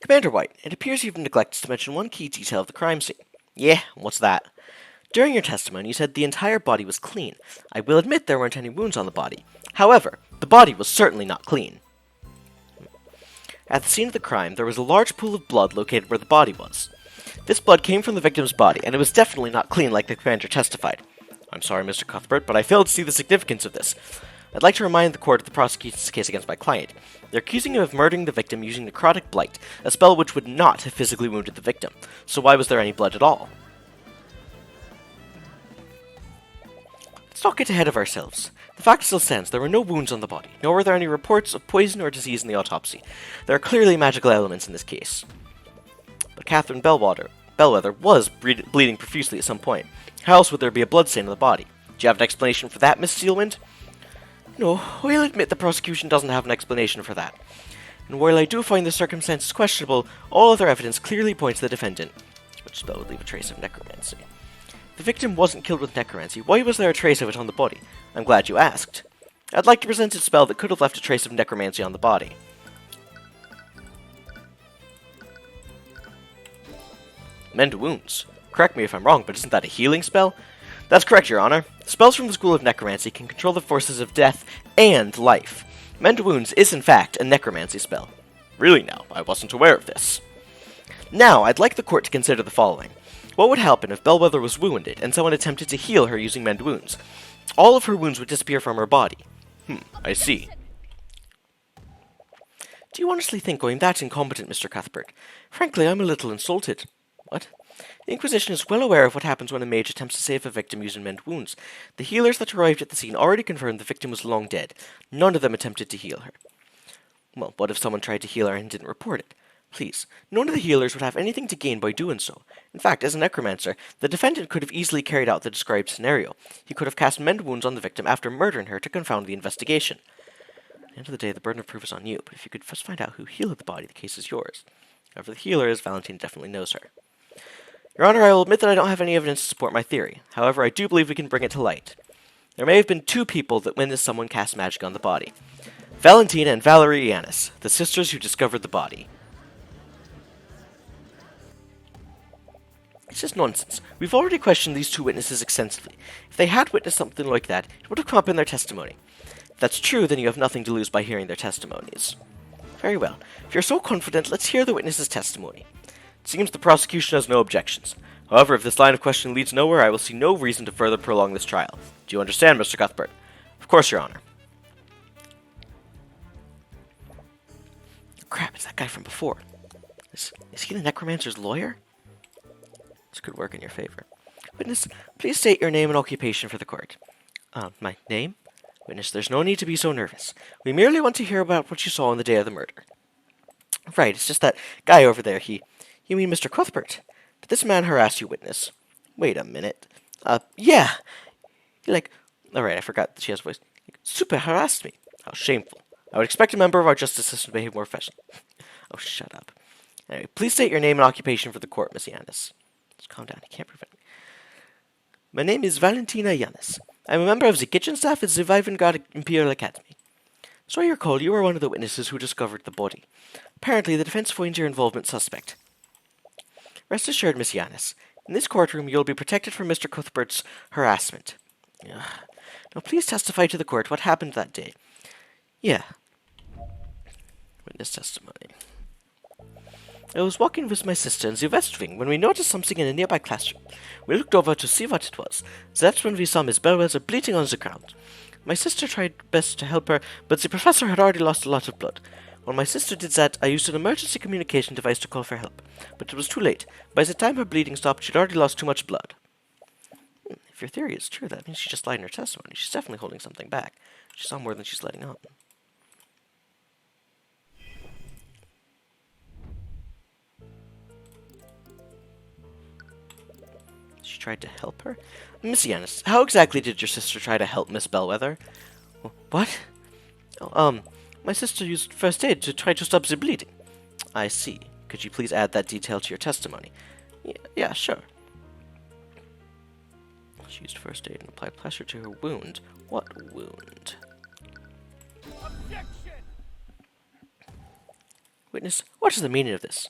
Commander White, it appears you've neglected to mention one key detail of the crime scene. Yeah, what's that? During your testimony, you said the entire body was clean. I will admit there weren't any wounds on the body. However, the body was certainly not clean. At the scene of the crime, there was a large pool of blood located where the body was. This blood came from the victim's body, and it was definitely not clean like the commander testified. I'm sorry, Mr. Cuthbert, but I fail to see the significance of this. I'd like to remind the court of the prosecution's case against my client. They're accusing him of murdering the victim using necrotic blight, a spell which would not have physically wounded the victim. So why was there any blood at all? Let's not get ahead of ourselves. The fact still stands, there were no wounds on the body, nor were there any reports of poison or disease in the autopsy. There are clearly magical elements in this case. But Catherine Bellwether was bleeding profusely at some point. How else would there be a bloodstain on the body? Do you have an explanation for that, Miss Steelwind? No, I'll admit the prosecution doesn't have an explanation for that. And while I do find the circumstances questionable, all other evidence clearly points to the defendant, which spell would leave a trace of necromancy. The victim wasn't killed with necromancy. Why was there a trace of it on the body? I'm glad you asked. I'd like to present a spell that could have left a trace of necromancy on the body. Mend wounds. Correct me if I'm wrong, but isn't that a healing spell? That's correct, Your Honor. Spells from the School of Necromancy can control the forces of death and life. Mend wounds is, in fact, a necromancy spell. Really now, I wasn't aware of this. Now, I'd like the court to consider the following. What would happen if Bellwether was wounded and someone attempted to heal her using mend wounds? All of her wounds would disappear from her body. I see. Do you honestly think I'm that incompetent, Mr. Cuthbert? Frankly, I'm a little insulted. What? The Inquisition is well aware of what happens when a mage attempts to save a victim using mend wounds. The healers that arrived at the scene already confirmed the victim was long dead. None of them attempted to heal her. Well, what if someone tried to heal her and didn't report it? Please, none of the healers would have anything to gain by doing so. In fact, as a necromancer, the defendant could have easily carried out the described scenario. He could have cast mend wounds on the victim after murdering her to confound the investigation. At the end of the day, the burden of proof is on you, but if you could first find out who healed the body, the case is yours. Whoever the healer is, Valentina definitely knows her. Your Honor, I will admit that I don't have any evidence to support my theory. However, I do believe we can bring it to light. There may have been two people that witnessed someone cast magic on the body. Valentina and Valerie Yanis, the sisters who discovered the body. It's just nonsense. We've already questioned these two witnesses extensively. If they had witnessed something like that, it would have come up in their testimony. If that's true, then you have nothing to lose by hearing their testimonies. Very well. If you're so confident, let's hear the witness's testimony. It seems the prosecution has no objections. However, if this line of questioning leads nowhere, I will see no reason to further prolong this trial. Do you understand, Mr. Cuthbert? Of course, Your Honor. Crap, it's that guy from before. Is he the necromancer's lawyer? This could work in your favor. Witness, please state your name and occupation for the court. My name? Witness, there's no need to be so nervous. We merely want to hear about what you saw on the day of the murder. Right, it's just that guy over there, You mean Mr. Cuthbert? Did this man harass you, witness? Wait a minute. Yeah. Alright, I forgot that she has a voice. Super harassed me. How shameful. I would expect a member of our justice system to behave more professionally. Oh, shut up. Anyway, please state your name and occupation for the court, Miss Yanis. Just calm down, he can't prevent me. My name is Valentina Yanis. I'm a member of the kitchen staff at the Vivengard Imperial Academy. So I recall you were one of the witnesses who discovered the body. Apparently, the defense finds your involvement suspect. Rest assured, Miss Yanis. In this courtroom, you'll be protected from Mr. Cuthbert's harassment. Ugh. Now, please testify to the court what happened that day. Yeah. Witness testimony. I was walking with my sister in the West Wing when we noticed something in a nearby classroom. We looked over to see what it was. That's when we saw Miss Bellwether bleeding on the ground. My sister tried best to help her, but the professor had already lost a lot of blood. When my sister did that, I used an emergency communication device to call for help. But it was too late. By the time her bleeding stopped, she'd already lost too much blood. If your theory is true, that means she just lied in her testimony. She's definitely holding something back. She saw more than she's letting on. She tried to help her? Miss Yanis, how exactly did your sister try to help Miss Bellwether? What? My sister used first aid to try to stop the bleeding. I see. Could you please add that detail to your testimony? Yeah, sure. She used first aid and applied plaster to her wound. What wound? Objection! Witness, what is the meaning of this?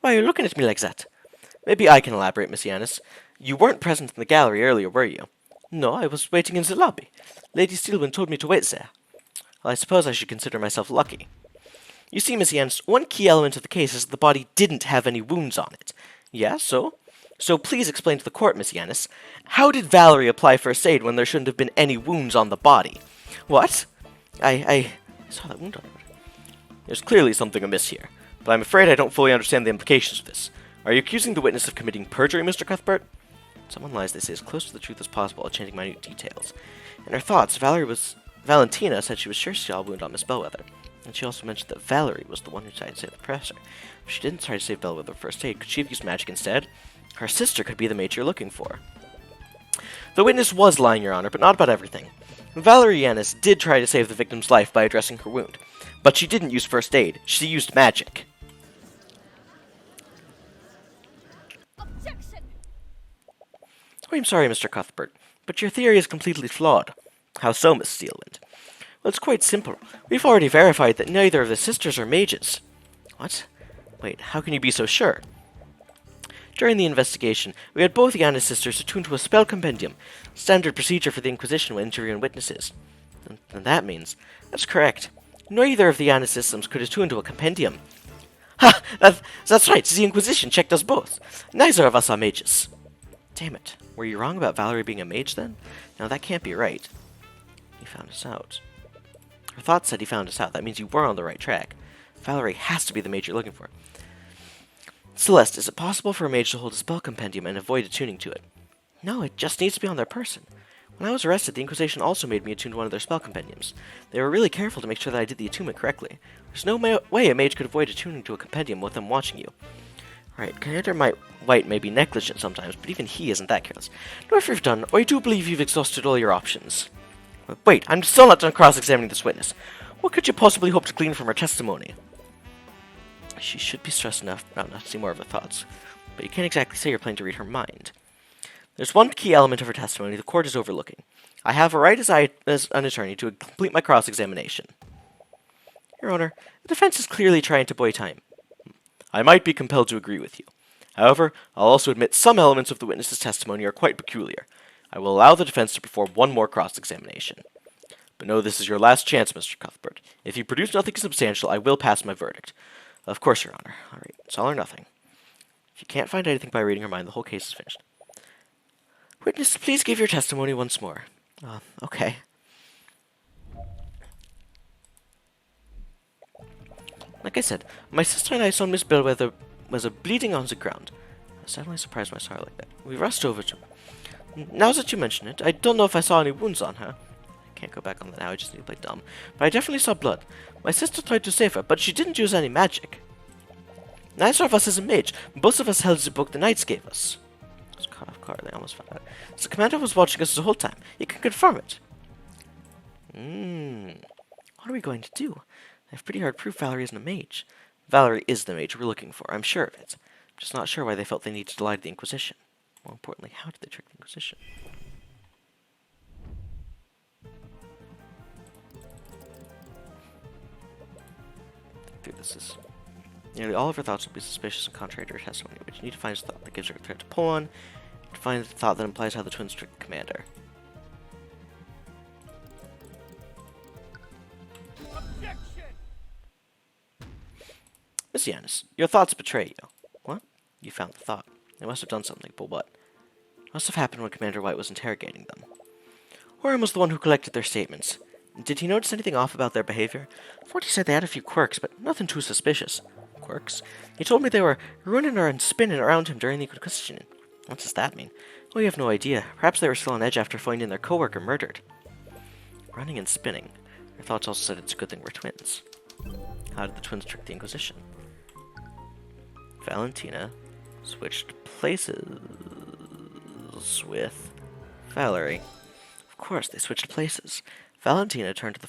Why are you looking at me like that? Maybe I can elaborate, Miss Yanis. You weren't present in the gallery earlier, were you? No, I was waiting in the lobby. Lady Steelwind told me to wait there. Well, I suppose I should consider myself lucky. You see, Miss Yanis, one key element of the case is that the body didn't have any wounds on it. Yeah, so? So please explain to the court, Miss Yanis. How did Valerie apply first aid when there shouldn't have been any wounds on the body? What? I saw that wound on her. There's clearly something amiss here, but I'm afraid I don't fully understand the implications of this. Are you accusing the witness of committing perjury, Mr. Cuthbert? Someone lies, they say, as close to the truth as possible while changing minute details. In her thoughts, Valentina said she was sure she saw a wound on Miss Bellwether, and she also mentioned that Valerie was the one who tried to save the professor. If she didn't try to save Bellwether first aid, could she have used magic instead? Her sister could be the mage you're looking for. The witness was lying, Your Honor, but not about everything. Valerie Yanis did try to save the victim's life by addressing her wound, but she didn't use first aid. She used magic. Objection! Oh, I'm sorry, Mr. Cuthbert, but your theory is completely flawed. How so, Miss Steelwind? Well, it's quite simple. We've already verified that neither of the sisters are mages. What? Wait, how can you be so sure? During the investigation, we had both Yanis sisters attuned to a spell compendium, standard procedure for the Inquisition when interviewing witnesses. And that means... That's correct. Neither of the Yanis systems could attune to a compendium. Ha! That's right, the Inquisition checked us both. Neither of us are mages. Damn it. Were you wrong about Valerie being a mage then? No, that can't be right. He found us out. Her thoughts said he found us out. That means you were on the right track. Valerie has to be the mage you're looking for. Celeste, is it possible for a mage to hold a spell compendium and avoid attuning to it? No, it just needs to be on their person. When I was arrested, the Inquisition also made me attune to one of their spell compendiums. They were really careful to make sure that I did the attunement correctly. There's no way a mage could avoid attuning to a compendium with them watching you. Right, Commander White may be negligent sometimes, but even he isn't that careless. Know if you've done, or I do believe you've exhausted all your options. Wait, I'm still not done cross-examining this witness. What could you possibly hope to glean from her testimony? She should be stressed enough not to see more of her thoughts, but you can't exactly say you're planning to read her mind. There's one key element of her testimony the court is overlooking. I have a right as an attorney to complete my cross-examination. Your Honor, the defense is clearly trying to buy time. I might be compelled to agree with you. However, I'll also admit some elements of the witness's testimony are quite peculiar. I will allow the defense to perform one more cross-examination. But know this is your last chance, Mr. Cuthbert. If you produce nothing substantial, I will pass my verdict. Of course, Your Honor. All right, it's all or nothing. If you can't find anything by reading her mind, the whole case is finished. Witness, please give your testimony once more. Okay. Like I said, my sister and I saw Miss Bellwether was bleeding on the ground. I was suddenly surprised when I saw her like that. We rushed over to her. Now that you mention it, I don't know if I saw any wounds on her. I can't go back on that now, I just need to play dumb. But I definitely saw blood. My sister tried to save her, but she didn't use any magic. Neither of us is a mage. Both of us held the book the knights gave us. I was caught off guard, they almost found out. So the commander was watching us the whole time. He can confirm it. What are we going to do? I have pretty hard proof Valerie isn't a mage. Valerie is the mage we're looking for, I'm sure of it. I'm just not sure why they felt they needed to lie to the Inquisition. More importantly, how did they trick the Inquisition? Nearly all of her thoughts will be suspicious and contrary to her testimony, but you need to find a thought that gives her a thread to pull on, and find a thought that implies how the twins tricked the commander. Miss Yanis, your thoughts betray you. What? You found the thought. They must have done something, but what? It must have happened when Commander White was interrogating them. Orin was the one who collected their statements. Did he notice anything off about their behavior? Forty said they had a few quirks, but nothing too suspicious. Quirks? He told me they were running and spinning around him during the questioning. What does that mean? We have no idea. Perhaps they were still on edge after finding their co-worker murdered. Running and spinning. Their thoughts also said it's a good thing we're twins. How did the twins trick the Inquisition? Valentina switched places with Valerie. Of course, they switched places. Valentina attuned to the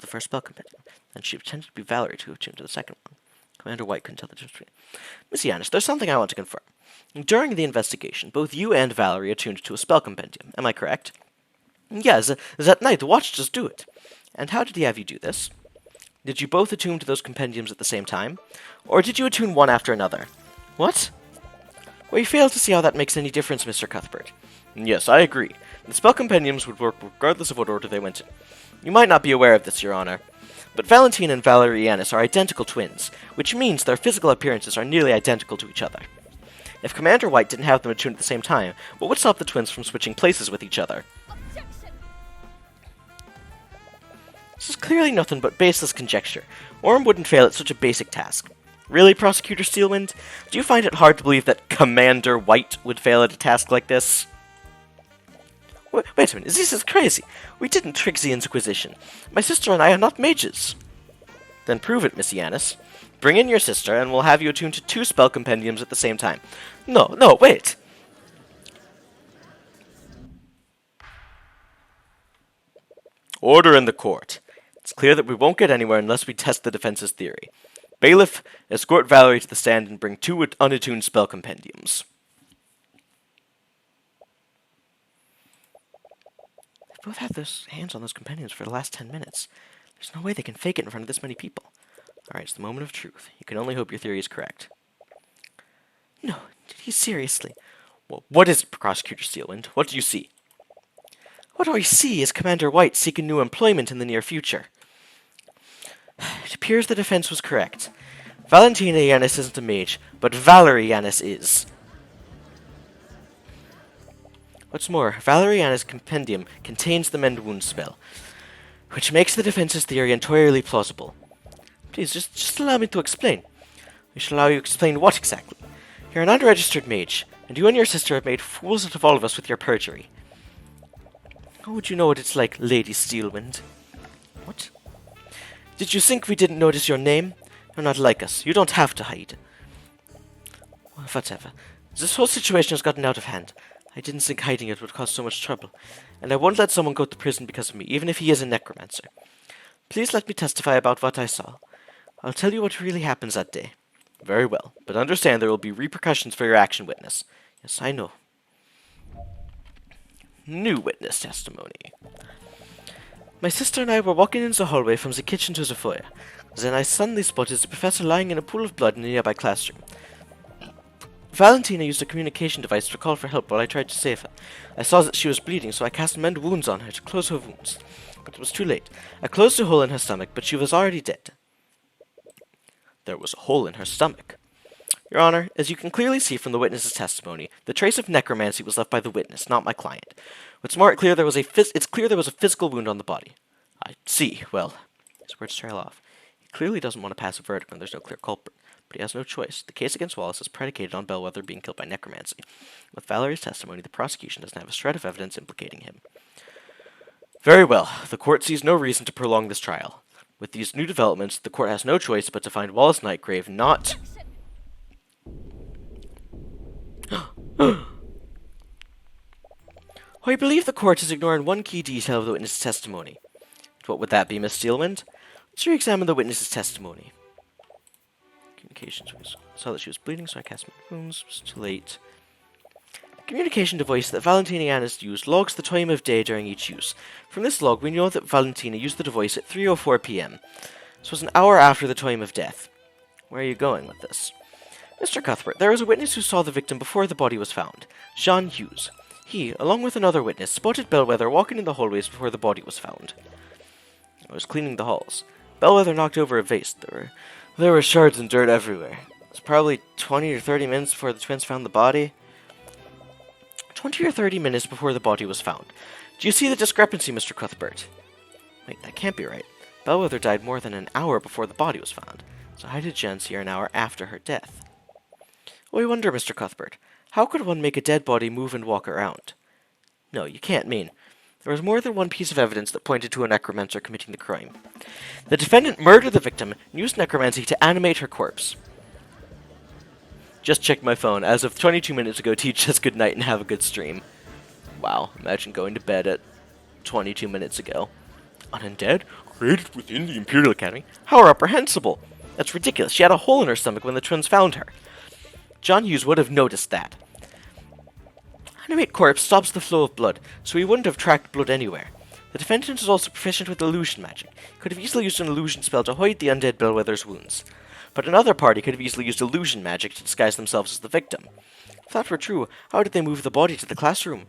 first spell compendium, and she pretended to be Valerie to attune to the second one. Commander White couldn't tell the difference between. Miss Yanis, there's something I want to confirm. During the investigation, both you and Valerie attuned to a spell compendium. Am I correct? Yes, that night watched us do it. And how did he have you do this? Did you both attune to those compendiums at the same time? Or did you attune one after another? What? Well, you fail to see how that makes any difference, Mr. Cuthbert. Yes, I agree. The spell compendiums would work regardless of what order they went in. You might not be aware of this, Your Honor, but Valentina and Valerie Yanis are identical twins, which means their physical appearances are nearly identical to each other. If Commander White didn't have them attuned at the same time, what would stop the twins from switching places with each other? Objection. This is clearly nothing but baseless conjecture. Orm wouldn't fail at such a basic task. Really, Prosecutor Steelwind? Do you find it hard to believe that Commander White would fail at a task like this? Wait a minute, this is crazy. We didn't trick the Inquisition. My sister and I are not mages. Then prove it, Miss Yanis. Bring in your sister, and we'll have you attune to 2 spell compendiums at the same time. No, wait! Order in the court. It's clear that we won't get anywhere unless we test the defense's theory. Bailiff, escort Valerie to the stand and bring 2 unattuned spell compendiums. They both have their hands on those compendiums for the last 10 minutes. There's no way they can fake it in front of this many people. Alright, it's the moment of truth. You can only hope your theory is correct. No, did he seriously? Well, what is it, Prosecutor Steelwind? What do you see? What I see is Commander White seeking new employment in the near future. It appears the defense was correct. Valentina Yanis isn't a mage, but Valerie Yanis is. What's more, Valeriana's compendium contains the Mend Wounds spell, which makes the defense's theory entirely plausible. Please, just allow me to explain. I shall allow you to explain what exactly. You're an unregistered mage, and you and your sister have made fools out of all of us with your perjury. How would you know what it's like, Lady Steelwind? What? Did you think we didn't notice your name? You're not like us. You don't have to hide. Whatever. This whole situation has gotten out of hand. I didn't think hiding it would cause so much trouble, and I won't let someone go to prison because of me, even if he is a necromancer. Please let me testify about what I saw. I'll tell you what really happens that day. Very well, but understand there will be repercussions for your action, witness. Yes, I know. New witness testimony. My sister and I were walking in the hallway from the kitchen to the foyer. Then I suddenly spotted the professor lying in a pool of blood in a nearby classroom. Valentina used a communication device to call for help while I tried to save her. I saw that she was bleeding, so I cast Mend Wounds on her to close her wounds. But it was too late. I closed a hole in her stomach, but she was already dead. There was a hole in her stomach. Your Honor, as you can clearly see from the witness's testimony, the trace of necromancy was left by the witness, not my client. What's more, it's clear there was a physical wound on the body. I see. Well, his words trail off. He clearly doesn't want to pass a verdict when there's no clear culprit. But he has no choice. The case against Wallace is predicated on Bellwether being killed by necromancy. With Valerie's testimony, the prosecution doesn't have a shred of evidence implicating him. Very well. The court sees no reason to prolong this trial. With these new developments, the court has no choice but to find Wallace Nightgrave not... I believe the court is ignoring one key detail of the witness's testimony. What would that be, Miss Steelwind? Let's re-examine the witness's testimony. Communications. Saw that she was bleeding, so I cast my wounds. It was too late. The communication device that Valentina used logs the time of day during each use. From this log, we know that Valentina used the device at 3:04 p.m. This was an hour after the time of death. Where are you going with this? Mr. Cuthbert, there was a witness who saw the victim before the body was found. Jean Hughes. He, along with another witness, spotted Bellwether walking in the hallways before the body was found. I was cleaning the halls. Bellwether knocked over a vase. There were shards and dirt everywhere. It was probably 20 or 30 minutes before the twins found the body. 20 or 30 minutes before the body was found. Do you see the discrepancy, Mr. Cuthbert? Wait, that can't be right. Bellwether died more than an hour before the body was found. So how did Jen see her an hour after her death? Oh, I wonder, Mr. Cuthbert. How could one make a dead body move and walk around? No, you can't mean. There was more than one piece of evidence that pointed to a necromancer committing the crime. The defendant murdered the victim and used necromancy to animate her corpse. Just checked my phone. As of 22 minutes ago, teach us good night and have a good stream. Wow, imagine going to bed at 22 minutes ago. Undead? Created within the Imperial Academy? How reprehensible! That's ridiculous. She had a hole in her stomach when the twins found her. John Hughes would have noticed that. Animate corpse stops the flow of blood, so he wouldn't have tracked blood anywhere. The defendant is also proficient with illusion magic. He could have easily used an illusion spell to hide the undead Bellwether's wounds. But another party could have easily used illusion magic to disguise themselves as the victim. If that were true, how did they move the body to the classroom?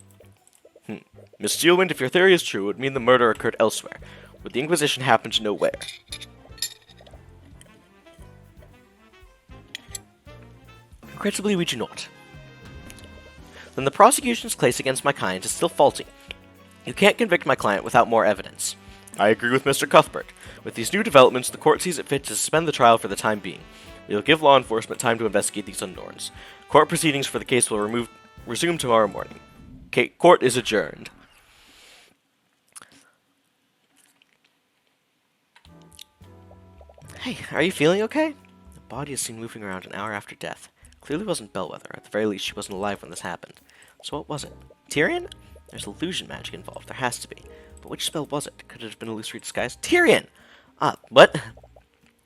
Miss Steelwind, if your theory is true, it would mean the murder occurred elsewhere. Would the Inquisition happen to know where? Regrettably, we do not. Then the prosecution's case against my client is still faulty. You can't convict my client without more evidence. I agree with Mr. Cuthbert. With these new developments, the court sees it fit to suspend the trial for the time being. We will give law enforcement time to investigate these unknowns. Court proceedings for the case will resume tomorrow morning. Court is adjourned. Hey, are you feeling okay? The body is seen moving around an hour after death. Clearly wasn't Bellwether. At the very least, she wasn't alive when this happened. So what was it? Tyrion? There's illusion magic involved. There has to be. But which spell was it? Could it have been illusory disguise? Tyrion! What?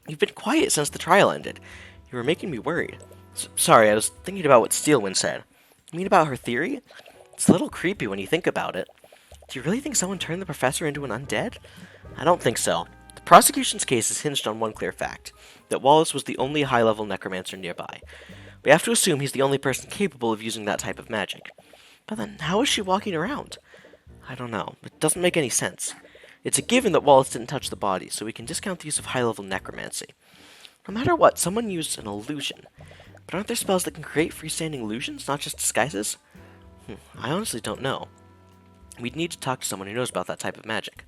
You've been quiet since the trial ended. You were making me worried. Sorry, I was thinking about what Steelwind said. You mean about her theory? It's a little creepy when you think about it. Do you really think someone turned the professor into an undead? I don't think so. The prosecution's case is hinged on one clear fact, that Wallace was the only high-level necromancer nearby. We have to assume he's the only person capable of using that type of magic. But then, how is she walking around? I don't know. It doesn't make any sense. It's a given that Wallace didn't touch the body, so we can discount the use of high-level necromancy. No matter what, someone used an illusion. But aren't there spells that can create freestanding illusions, not just disguises? I honestly don't know. We'd need to talk to someone who knows about that type of magic.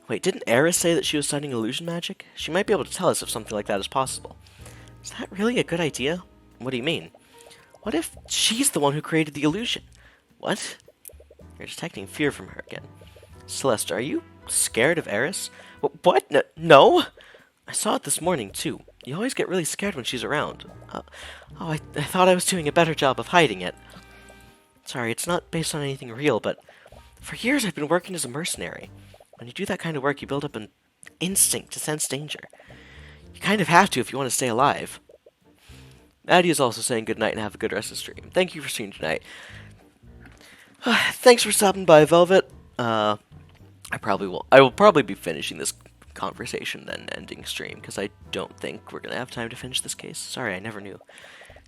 Wait, didn't Eris say that she was studying illusion magic? She might be able to tell us if something like that is possible. Is that really a good idea? What do you mean? What if she's the one who created the illusion? What? You're detecting fear from her again. Celeste, are you scared of Eris? What? No? I saw it this morning, too. You always get really scared when she's around. I thought I was doing a better job of hiding it. Sorry, it's not based on anything real, but for years I've been working as a mercenary. When you do that kind of work, you build up an instinct to sense danger. You kind of have to if you want to stay alive. Addie is also saying good night and have a good rest of the stream. Thank you for streaming tonight. Thanks for stopping by, Velvet. I will probably be finishing this conversation then ending stream, because I don't think we're going to have time to finish this case. Sorry, I never knew.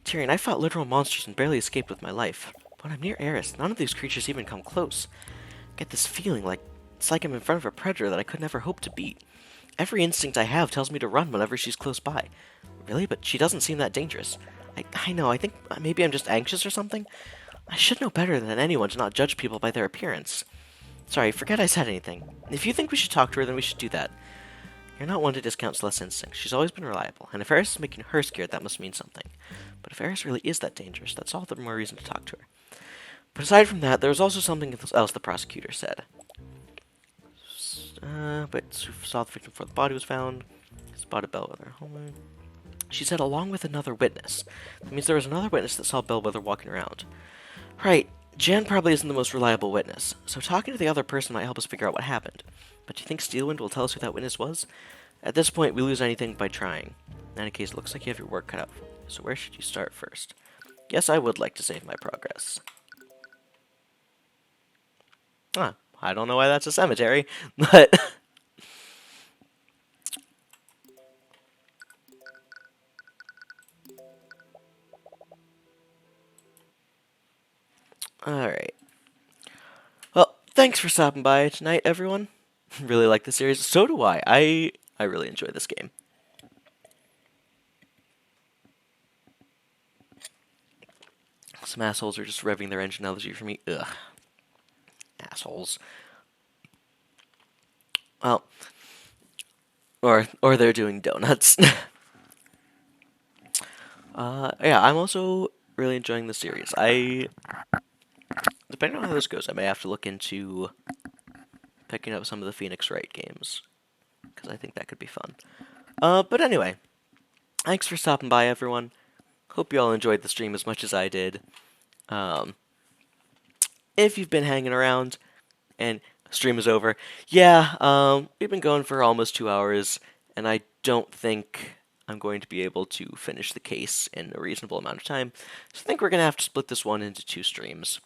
Tyrion, I fought literal monsters and barely escaped with my life. When I'm near Eris, none of these creatures even come close. I get this feeling like it's like I'm in front of a predator that I could never hope to beat. Every instinct I have tells me to run whenever she's close by. Really? But she doesn't seem that dangerous. I know, I think maybe I'm just anxious or something. I should know better than anyone to not judge people by their appearance. Sorry, forget I said anything. If you think we should talk to her, then we should do that. You're not one to discount Celeste's instincts. She's always been reliable, and if Eris is making her scared, that must mean something. But if Eris really is that dangerous, that's all the more reason to talk to her. But aside from that, there was also something else the prosecutor said. But saw the victim before the body was found. Spotted Bellwether. She said along with another witness. That means there was another witness that saw Bellwether walking around. Right, Jan probably isn't the most reliable witness, so talking to the other person might help us figure out what happened. But do you think Steelwind will tell us who that witness was? At this point, we lose anything by trying. In any case, it looks like you have your work cut out for you. So where should you start first? Yes, I would like to save my progress. I don't know why that's a cemetery, but... Alright. Well, thanks for stopping by tonight, everyone. Really like the series. So do I. I really enjoy this game. Some assholes are just revving their engine elegy for me. Ugh. Assholes. Well, or they're doing donuts. Yeah, I'm also really enjoying the series. Depending on how this goes, I may have to look into picking up some of the Phoenix Wright games, because I think that could be fun. But anyway, thanks for stopping by, everyone. Hope you all enjoyed the stream as much as I did. If you've been hanging around and stream is over, yeah, we've been going for almost 2 hours, and I don't think I'm going to be able to finish the case in a reasonable amount of time, so I think we're going to have to split this one into 2 streams.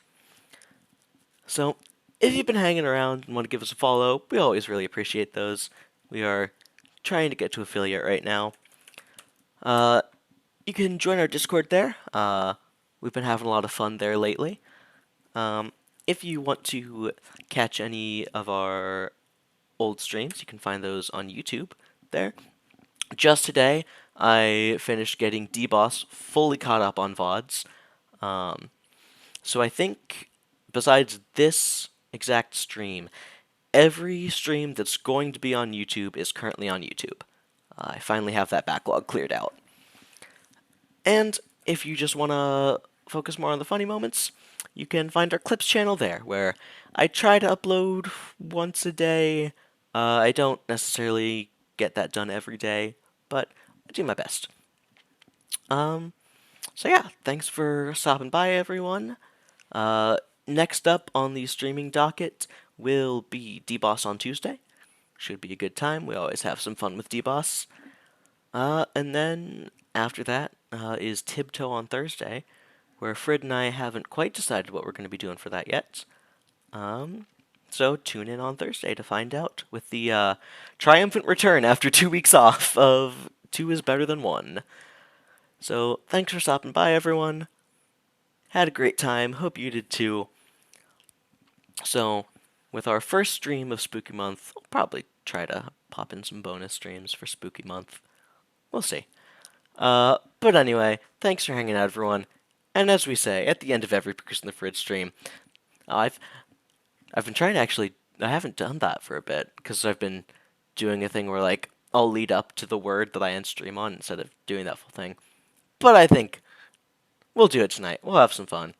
So, if you've been hanging around and want to give us a follow, we always really appreciate those. We are trying to get to affiliate right now. You can join our Discord there. We've been having a lot of fun there lately. If you want to catch any of our old streams, you can find those on YouTube there. Just today, I finished getting D-Boss fully caught up on VODs. So I think, besides this exact stream, every stream that's going to be on YouTube is currently on YouTube. I finally have that backlog cleared out. And if you just want to focus more on the funny moments, you can find our Clips channel there, where I try to upload once a day. I don't necessarily get that done every day, but I do my best. So yeah, thanks for stopping by, everyone. Next up on the streaming docket will be D-Boss on Tuesday. Should be a good time. We always have some fun with D-Boss. And then after that is Tiptoe on Thursday, where Frid and I haven't quite decided what we're going to be doing for that yet. So tune in on Thursday to find out, with the triumphant return after 2 weeks off of 2 is better than 1. So thanks for stopping by, everyone. Had a great time. Hope you did too. So with our first stream of Spooky Month, I'll probably try to pop in some bonus streams for Spooky Month. We'll see. But anyway, thanks for hanging out, everyone. And as we say at the end of every Pucas in the Fridge stream, I've I've been trying to actually. I haven't done that for a bit because I've been doing a thing where like I'll lead up to the word that I end stream on instead of doing that full thing. But I think we'll do it tonight. We'll have some fun.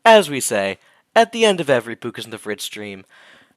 As we say at the end of every Pucas in the Fridge stream,